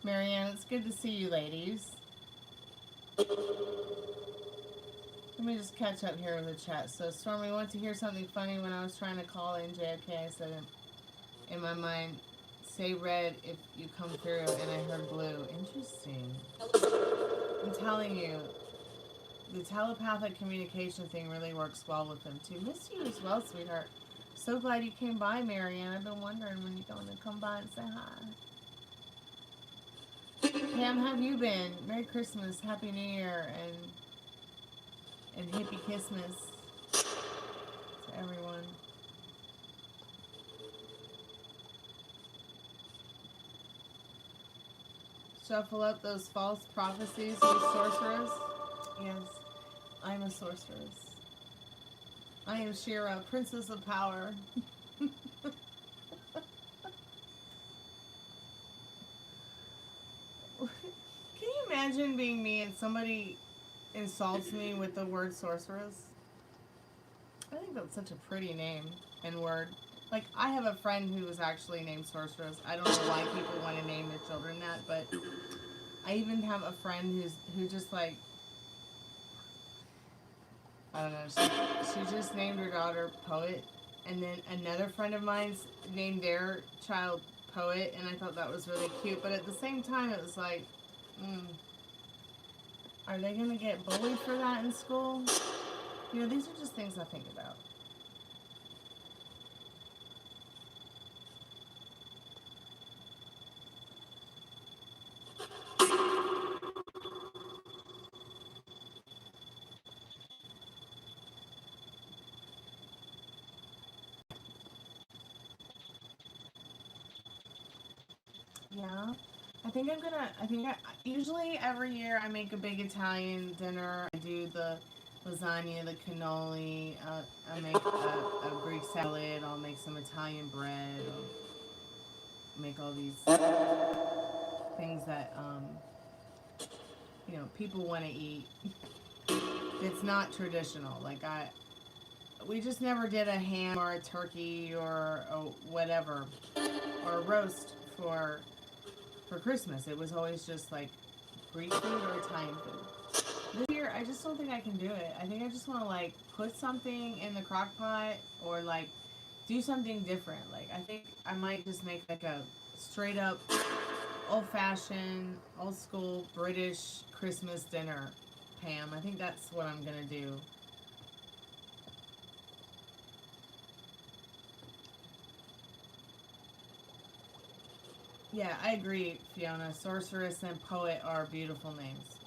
Marianne, it's good to see you, ladies. Let me just catch up here with the chat. So, Stormy, want to hear something funny? When I was trying to call in JFK, I said in my mind, say red if you come through, and I heard blue. Interesting. I'm telling you, the telepathic communication thing really works well with them, too. Miss you as well, sweetheart. So glad you came by, Marianne. I've been wondering when you're going to come by and say hi. Pam, how have you been? Merry Christmas, Happy New Year, and Hippie Christmas to everyone. Shuffle up those false prophecies, you sorceress. Yes, I'm a sorceress. I am Shira, Princess of Power. Can you imagine being me and somebody insults me with the word sorceress? I think that's such a pretty name and word. Like, I have a friend who was actually named Sorceress. I don't know why people want to name their children that, but I even have a friend who just, like, I don't know, she just named her daughter Poet, and then another friend of mine named their child Poet, and I thought that was really cute, but at the same time it was like, are they going to get bullied for that in school? You know, these are just things I think about. Yeah, usually every year I make a big Italian dinner. I do the lasagna, the cannoli, I make a Greek salad, I'll make some Italian bread, I'll make all these things that, you know, people want to eat. It's not traditional, like we just never did a ham or a turkey or whatever, or a roast for Christmas. It was always just like Greek food or Italian food. This year, I just don't think I can do it. I think I just want to like put something in the crock pot or like do something different. Like, I think I might just make like a straight up old-fashioned, old-school British Christmas dinner, Pam. I think that's what I'm gonna do. Yeah, I agree, Fiona. Sorceress and Poet are beautiful names.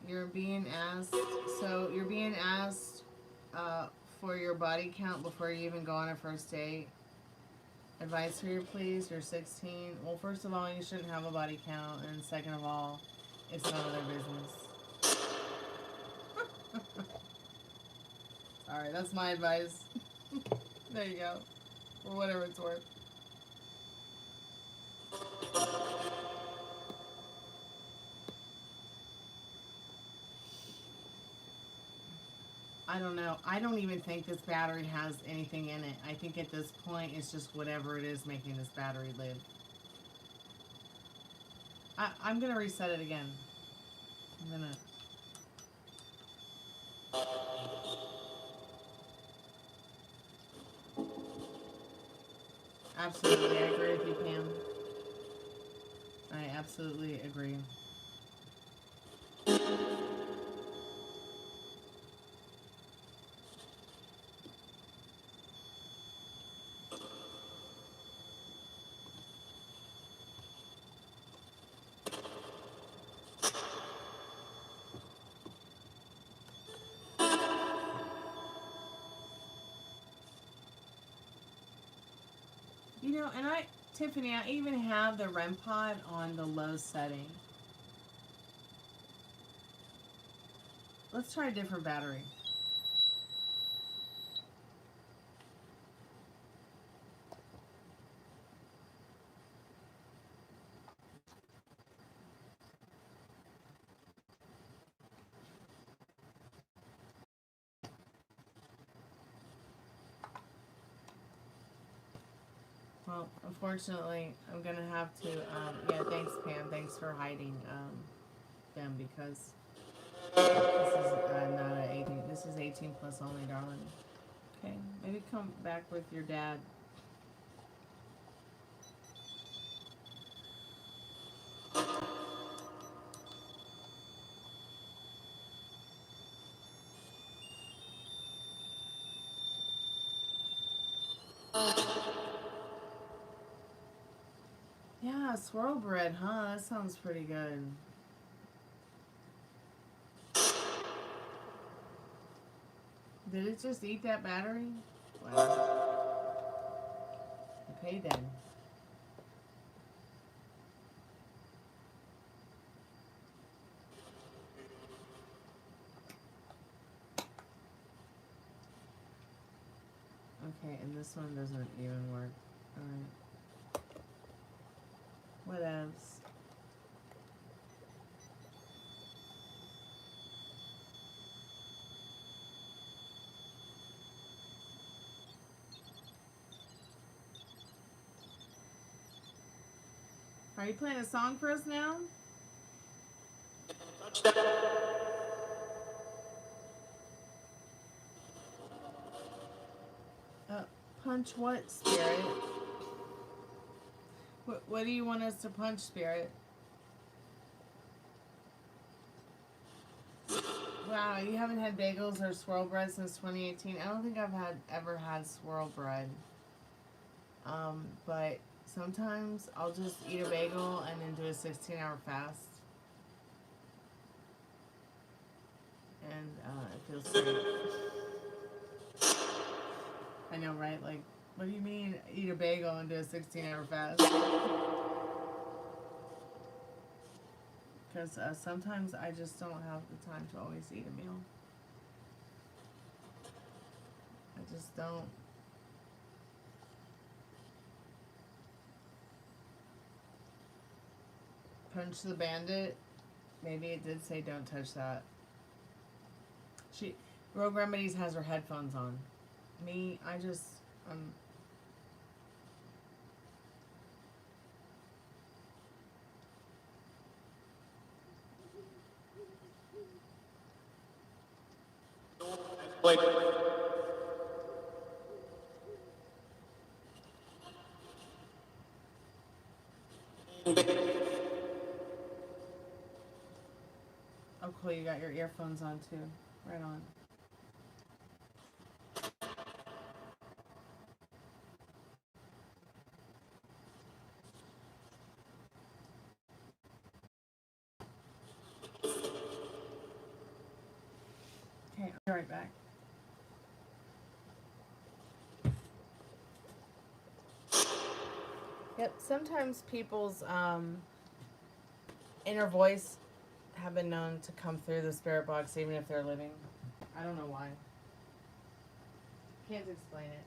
You're being asked, you're being asked for your body count before you even go on a first date. Advice for you, please. You're 16. Well, first of all, you shouldn't have a body count, and second of all, it's none of their business. Alright, that's my advice. There you go. For whatever it's worth. I don't know. I don't even think this battery has anything in it. I think at this point, it's just whatever it is making this battery live. I'm going to reset it again. I'm going to... Absolutely, I agree with you, Pam. I absolutely agree. You know, and Tiffany, I even have the Rempod on the low setting. Let's try a different battery. Well, unfortunately, I'm gonna have to, yeah, thanks, Pam. Thanks for hiding, them, because this is not a 18, this is 18 plus only, darling. Okay, maybe come back with your dad. Yeah, swirl bread, huh? That sounds pretty good. Did it just eat that battery? Wow. Okay then. Okay, and this one doesn't even work. Alright. Whatevs. Are you playing a song for us now? Punch what, Spirit? What do you want us to punch, Spirit? Wow, you haven't had bagels or swirl bread since 2018? I don't think I've ever had swirl bread. But sometimes I'll just eat a bagel and then do a 16-hour fast. And it feels great. I know, right? Like, what do you mean eat a bagel and do a 16-hour fast? Because sometimes I just don't have the time to always eat a meal. I just don't. Punch the Bandit. Maybe it did say don't touch that. Rogue Remedies has her headphones on. Me, I just, Wait. oh cool, you got your earphones on too. Right on. Okay, I'll be right back. Yep, sometimes people's inner voice have been known to come through the spirit box even if they're living. I don't know why. Can't explain it.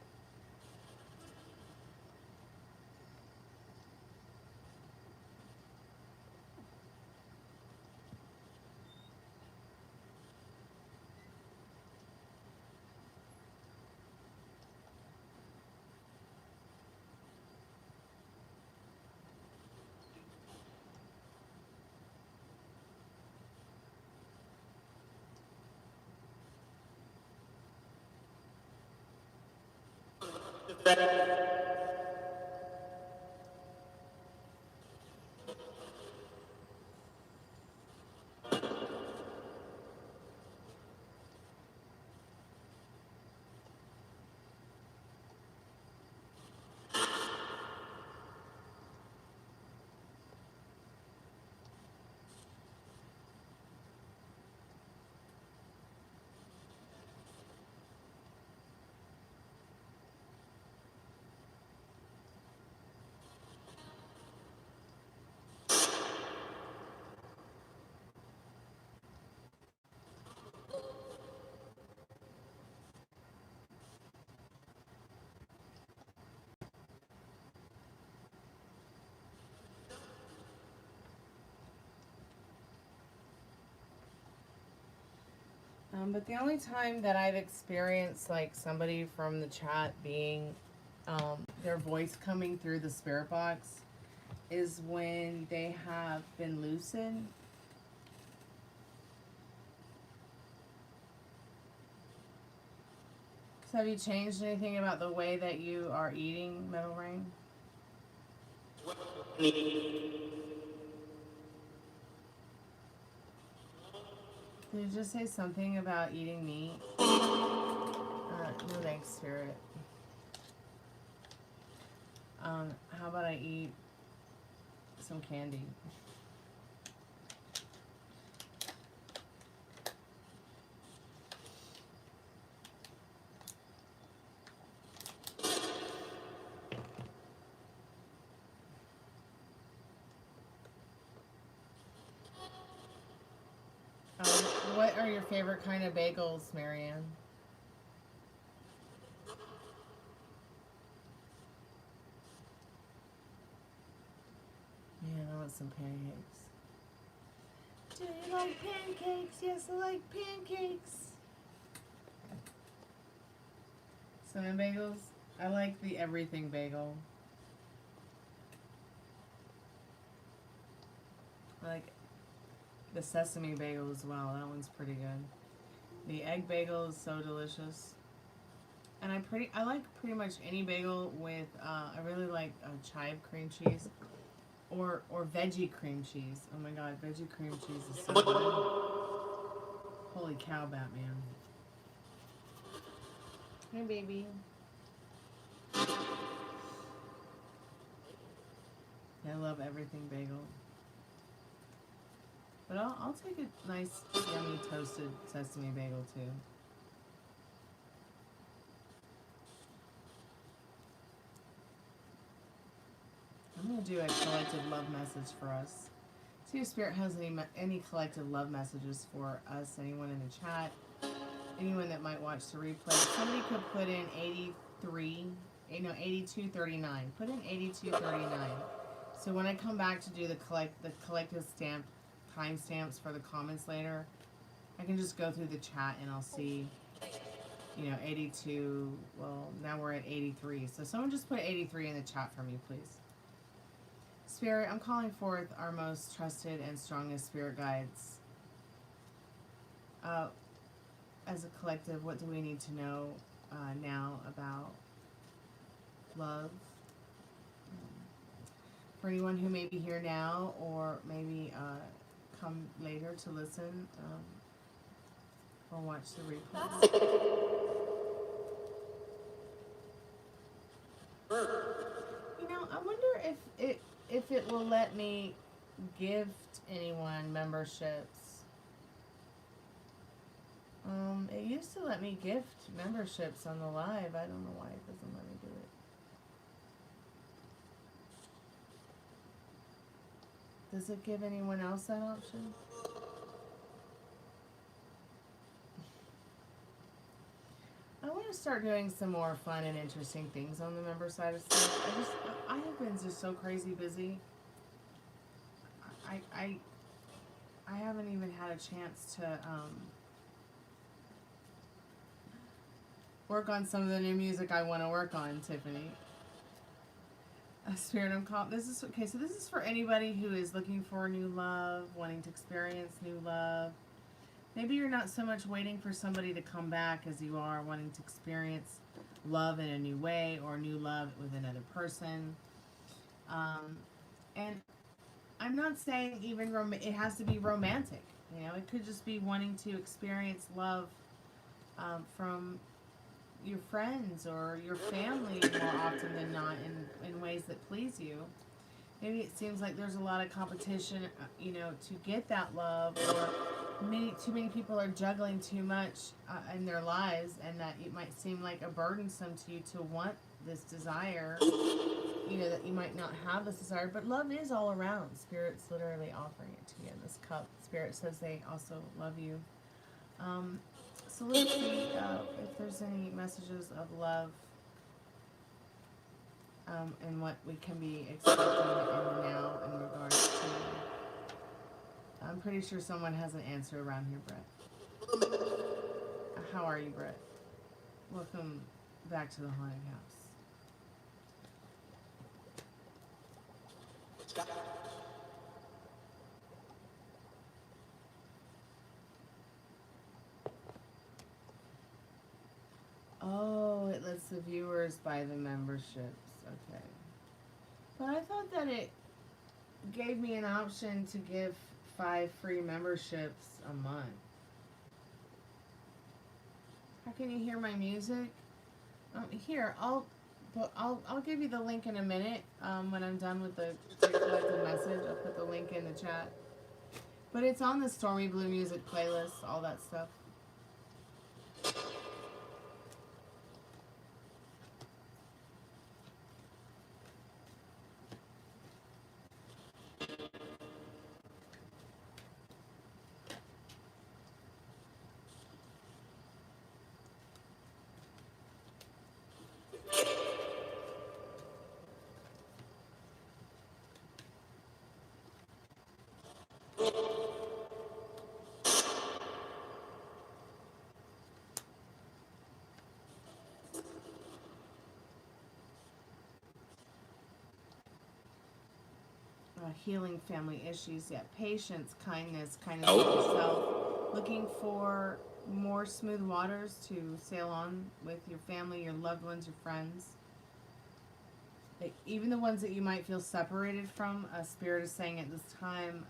But the only time that I've experienced like somebody from the chat being their voice coming through the spirit box is when they have been lucid. So have you changed anything about the way that you are eating, Metal Rain? Did you just say something about eating meat? No thanks, Spirit. How about I eat some candy? What are your favorite kind of bagels, Marianne? Man, I want some pancakes. Do you like pancakes? Yes, I like pancakes. Cinnamon bagels? I like the everything bagel. I like the sesame bagel as well. That one's pretty good. The egg bagel is so delicious. And I like pretty much any bagel with I really like chive cream cheese or veggie cream cheese. Oh my god, veggie cream cheese is so good. Holy cow, Batman. Hey baby. I love everything bagel. But I'll take a nice, yummy, toasted sesame bagel, too. I'm going to do a collective love message for us. See if Spirit has any collective love messages for us, anyone in the chat, anyone that might watch the replay. Somebody could put in 8239. Put in 8239. So when I come back to do the collective stamp timestamps for the comments later, I can just go through the chat and I'll see, 82. Well, now we're at 83. So someone just put 83 in the chat for me, please. Spirit, I'm calling forth our most trusted and strongest spirit guides. As a collective, what do we need to know now about love? For anyone who may be here now or maybe come later to listen or watch the replay. I wonder if it will let me gift anyone memberships. It used to let me gift memberships on the live. I don't know why it doesn't let me do it. Does it give anyone else that option? I want to start doing some more fun and interesting things on the member side of stuff. I have been just so crazy busy. I haven't even had a chance to work on some of the new music I want to work on, Tiffany. Spirit, I'm called. This is okay. So this is for anybody who is looking for new love, wanting to experience new love. Maybe you're not so much waiting for somebody to come back as you are wanting to experience love in a new way or new love with another person. And I'm not saying even it has to be romantic. It could just be wanting to experience love from your friends or your family more often than not in ways that please you. Maybe it seems like there's a lot of competition, to get that love, or too many people are juggling too much in their lives, and that it might seem like a burdensome to you to want this desire, that you might not have this desire, but love is all around. Spirit's literally offering it to you in this cup. Spirit says they also love you. So let's see if there's any messages of love and what we can be expecting in the now in regards to... I'm pretty sure someone has an answer around here, Brett. How are you, Brett? Welcome back to the haunted house. the viewers buy the memberships. Okay. But I thought that it gave me an option to give 5 free memberships a month. How can you hear my music? Here, I'll give you the link in a minute. When I'm done with the collective message, I'll put the link in the chat. But it's on the StormieBleuz music playlist, all that stuff. Healing family issues. Yeah, patience, kindness with yourself. Looking for more smooth waters to sail on with your family, your loved ones, your friends. Like, even the ones that you might feel separated from. Spirit is saying at this time,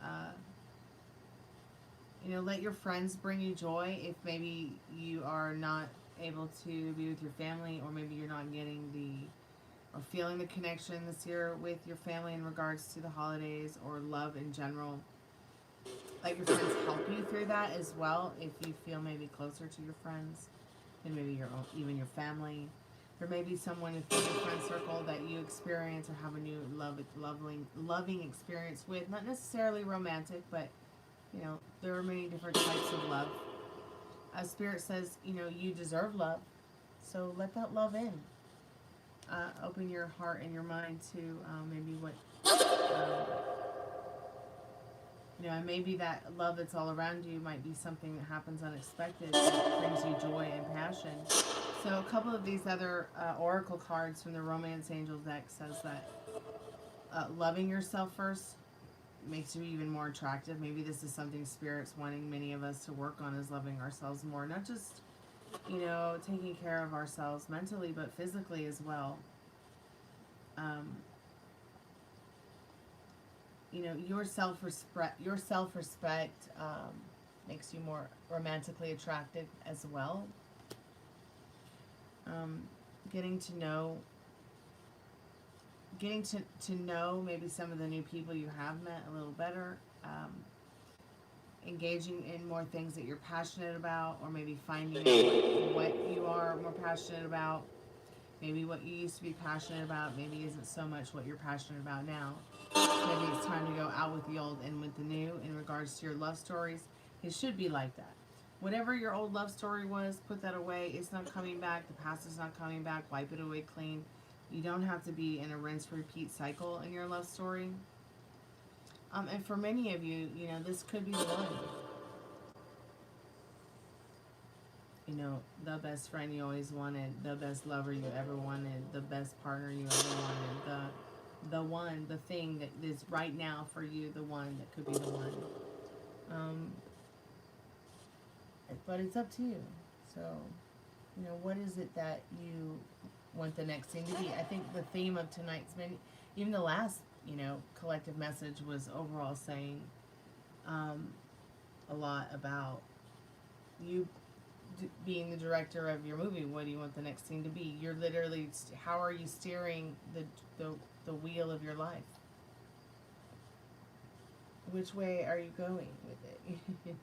you know, let your friends bring you joy. If maybe you are not able to be with your family, or maybe you're not getting or feeling the connection this year with your family in regards to the holidays or love in general. Let your friends help you through that as well, if you feel maybe closer to your friends and maybe even your family. There may be someone in your friend circle that you experience or have a new loving experience with. Not necessarily romantic, but you know, there are many different types of love. Spirit says, you know, you deserve love, so let that love in. Open your heart and your mind to maybe what, you know, maybe that love that's all around you might be something that happens unexpected that brings you joy and passion. So a couple of these other oracle cards from the Romance Angel deck says that loving yourself first makes you even more attractive. Maybe this is something Spirit's wanting many of us to work on, is loving ourselves more. Not just, you know, taking care of ourselves mentally, but physically as well. You know, your self-respect makes you more romantically attractive as well. Getting to know maybe some of the new people you have met a little better. Engaging in more things that you're passionate about, or maybe finding out what you are more passionate about. Maybe what you used to be passionate about maybe isn't so much what you're passionate about now. Maybe it's time to go out with the old and with the new in regards to your love stories. It should be like that. Whatever your old love story was, put that away. It's not coming back. The past is not coming back. Wipe it away clean. You don't have to be in a rinse-repeat cycle in your love story. And for many of you, you know, this could be the one. You know, the best friend you always wanted, the best lover you ever wanted, the best partner you ever wanted, the one, the thing that is right now for you, the one that could be the one. But it's up to you. So, you know, what is it that you want the next thing to be? I think the theme of tonight's even the last, you know, collective message was overall saying a lot about you being the director of your movie. What do you want the next thing to be? You're literally, how are you steering the wheel of your life? Which way are you going with it? You know?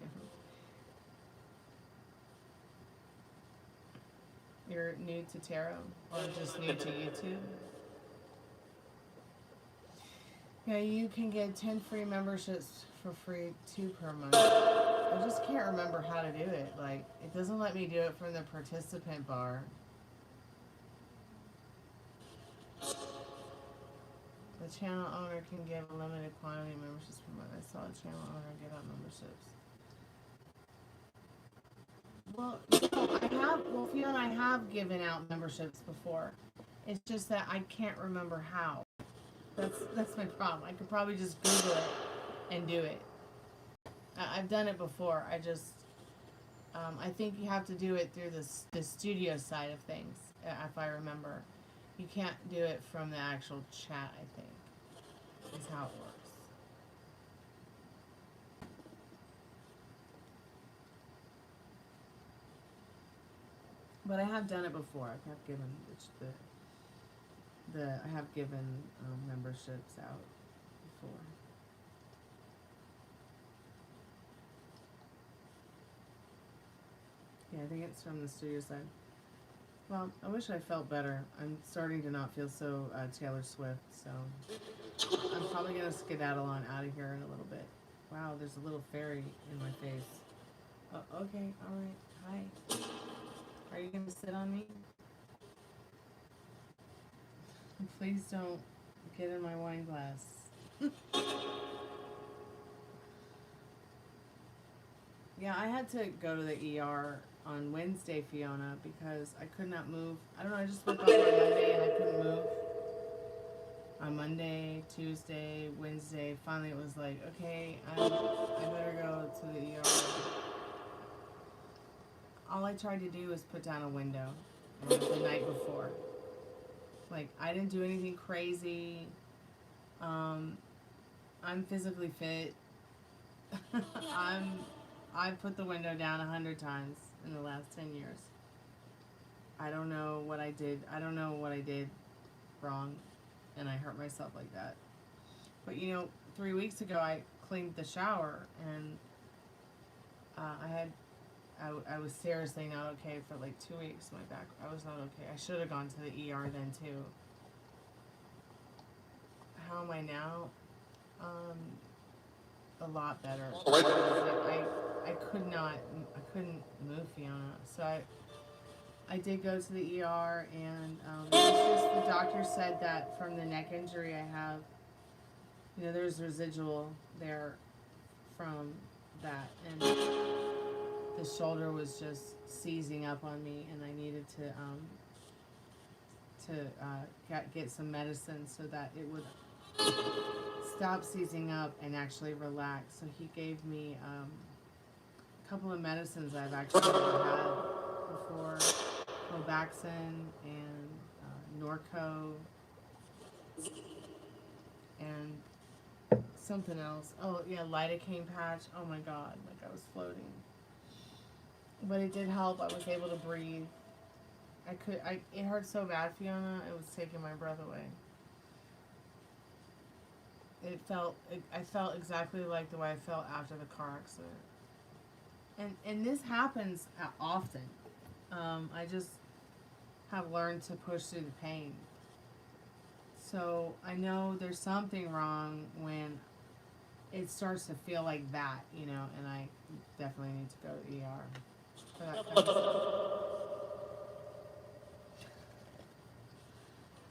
You're new to tarot, or just new to YouTube? Yeah, you can get 10 free memberships for free, 2 per month. I just can't remember how to do it. Like, it doesn't let me do it from the participant bar. The channel owner can give a limited quantity of memberships per month. I saw a channel owner give out memberships. Well, Fiona and I have given out memberships before. It's just that I can't remember how. That's my problem. I could probably just Google it and do it. I've done it before. I just I think you have to do it through the studio side of things, if I remember. You can't do it from the actual chat, I think, is how it works. But I have done it before. I have given I have given memberships out before. Yeah, I think it's from the studio side. Well, I wish I felt better. I'm starting to not feel so Taylor Swift, so I'm probably going to skedaddle on out of here in a little bit. Wow, there's a little fairy in my face. Oh, okay, alright, hi. Are you going to sit on me? Please don't get in my wine glass. Yeah, I had to go to the ER on Wednesday, Fiona, because I could not move. I don't know, I just woke up on Monday and I couldn't move. On Monday, Tuesday, Wednesday, finally it was like, okay, I better go to the ER. All I tried to do was put down a window the night before. Like, I didn't do anything crazy. I'm physically fit. I've put the window down 100 times in the last 10 years. I don't know what I did. I don't know what I did wrong, and I hurt myself like that. But, you know, 3 weeks ago I cleaned the shower, and I was seriously not okay for like 2 weeks. My back, I was not okay. I should have gone to the ER then too. How am I now? A lot better. I couldn't move, Fiona. So I did go to the ER, and it was just, the doctor said that from the neck injury I have, you know, there's residual there from that, and the shoulder was just seizing up on me, and I needed to get some medicine so that it would stop seizing up and actually relax. So he gave me a couple of medicines I've actually never had before, Robaxin and Norco and something else. Oh yeah, lidocaine patch. Oh my god, like I was floating. But it did help. I was able to breathe. It hurt so bad, Fiona, it was taking my breath away. I felt exactly like the way I felt after the car accident. And this happens often. I just have learned to push through the pain. So I know there's something wrong when it starts to feel like that, you know, and I definitely need to go to the ER for that kind of stuff.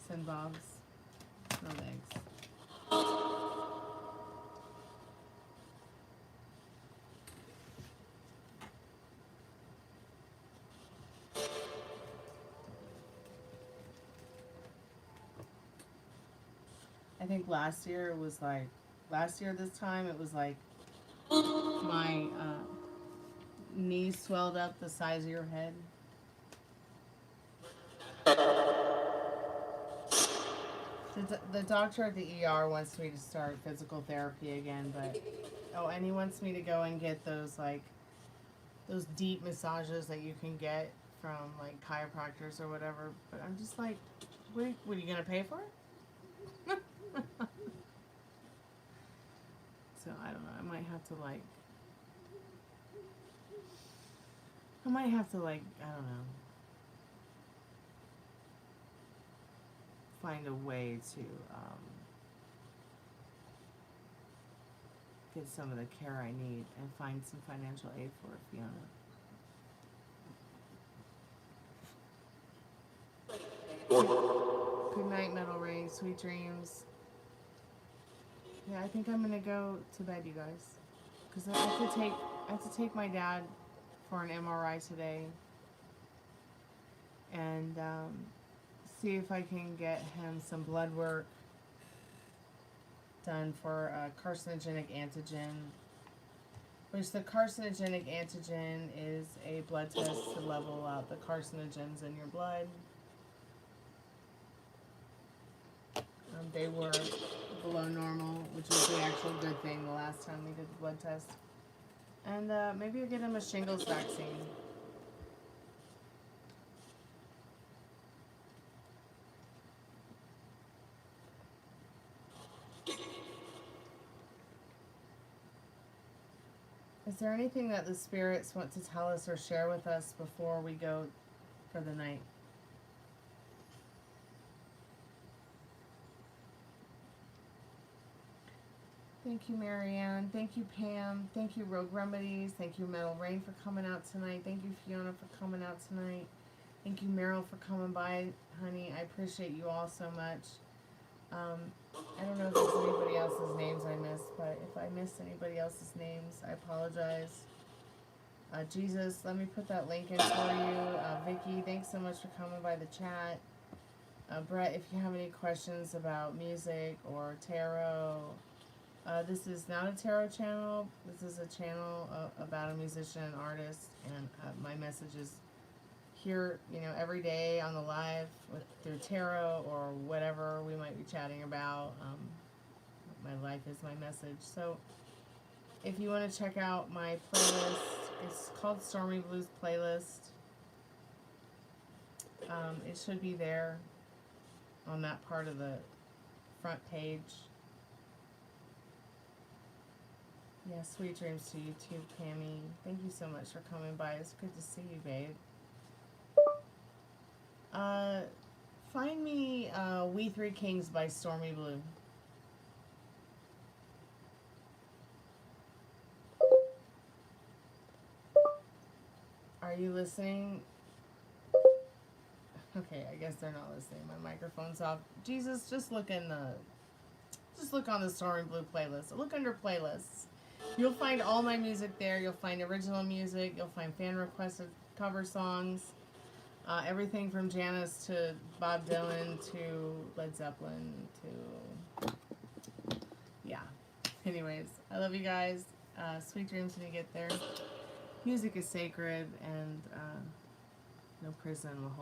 Send Bob's. No thanks. I think last year this time, it was like my knees swelled up the size of your head. The doctor at the ER wants me to start physical therapy again, but and he wants me to go and get those deep massages that you can get from like chiropractors or whatever. But I'm just like, what are you gonna pay for it? So I don't know. I might have to I don't know, find a way to get some of the care I need and find some financial aid for it, Fiona. Good night, Metal Ray. Sweet dreams. Yeah, I think I'm gonna go to bed, you guys, because I have to take my dad for an MRI today, and see if I can get him some blood work done for carcinogenic antigen, which the carcinogenic antigen is a blood test to level out the carcinogens in your blood. They were below normal, which was the actual good thing the last time we did the blood test. And maybe you'll get him a shingles vaccine. Is there anything that the spirits want to tell us or share with us before we go for the night? Thank you, Marianne. Thank you, Pam. Thank you, Rogue Remedies. Thank you, Metal Rain, for coming out tonight. Thank you, Fiona, for coming out tonight. Thank you, Meryl, for coming by, honey. I appreciate you all so much. I don't know if there's anybody else's names I missed, but if I missed anybody else's names, I apologize. Jesus, let me put that link in for you. Vicky, thanks so much for coming by the chat. Brett, if you have any questions about music or tarot, this is not a tarot channel. This is a channel about a musician and artist, and my message is here, you know, every day on the live through tarot or whatever we might be chatting about. My life is my message. So if you want to check out my playlist, it's called StormieBleuz Playlist. It should be there on that part of the front page. Yeah, sweet dreams to you too, Pammy. Thank you so much for coming by. It's good to see you, babe. Find me We Three Kings by StormieBleuz. Are you listening? Okay, I guess they're not listening. My microphone's off. Jesus, just look on the StormieBleuz playlist. Look under playlists. You'll find all my music there. You'll find original music. You'll find fan requested cover songs. Everything from Janis to Bob Dylan to Led Zeppelin to... Yeah. Anyways, I love you guys. Sweet dreams when you get there. Music is sacred, and no prison will hold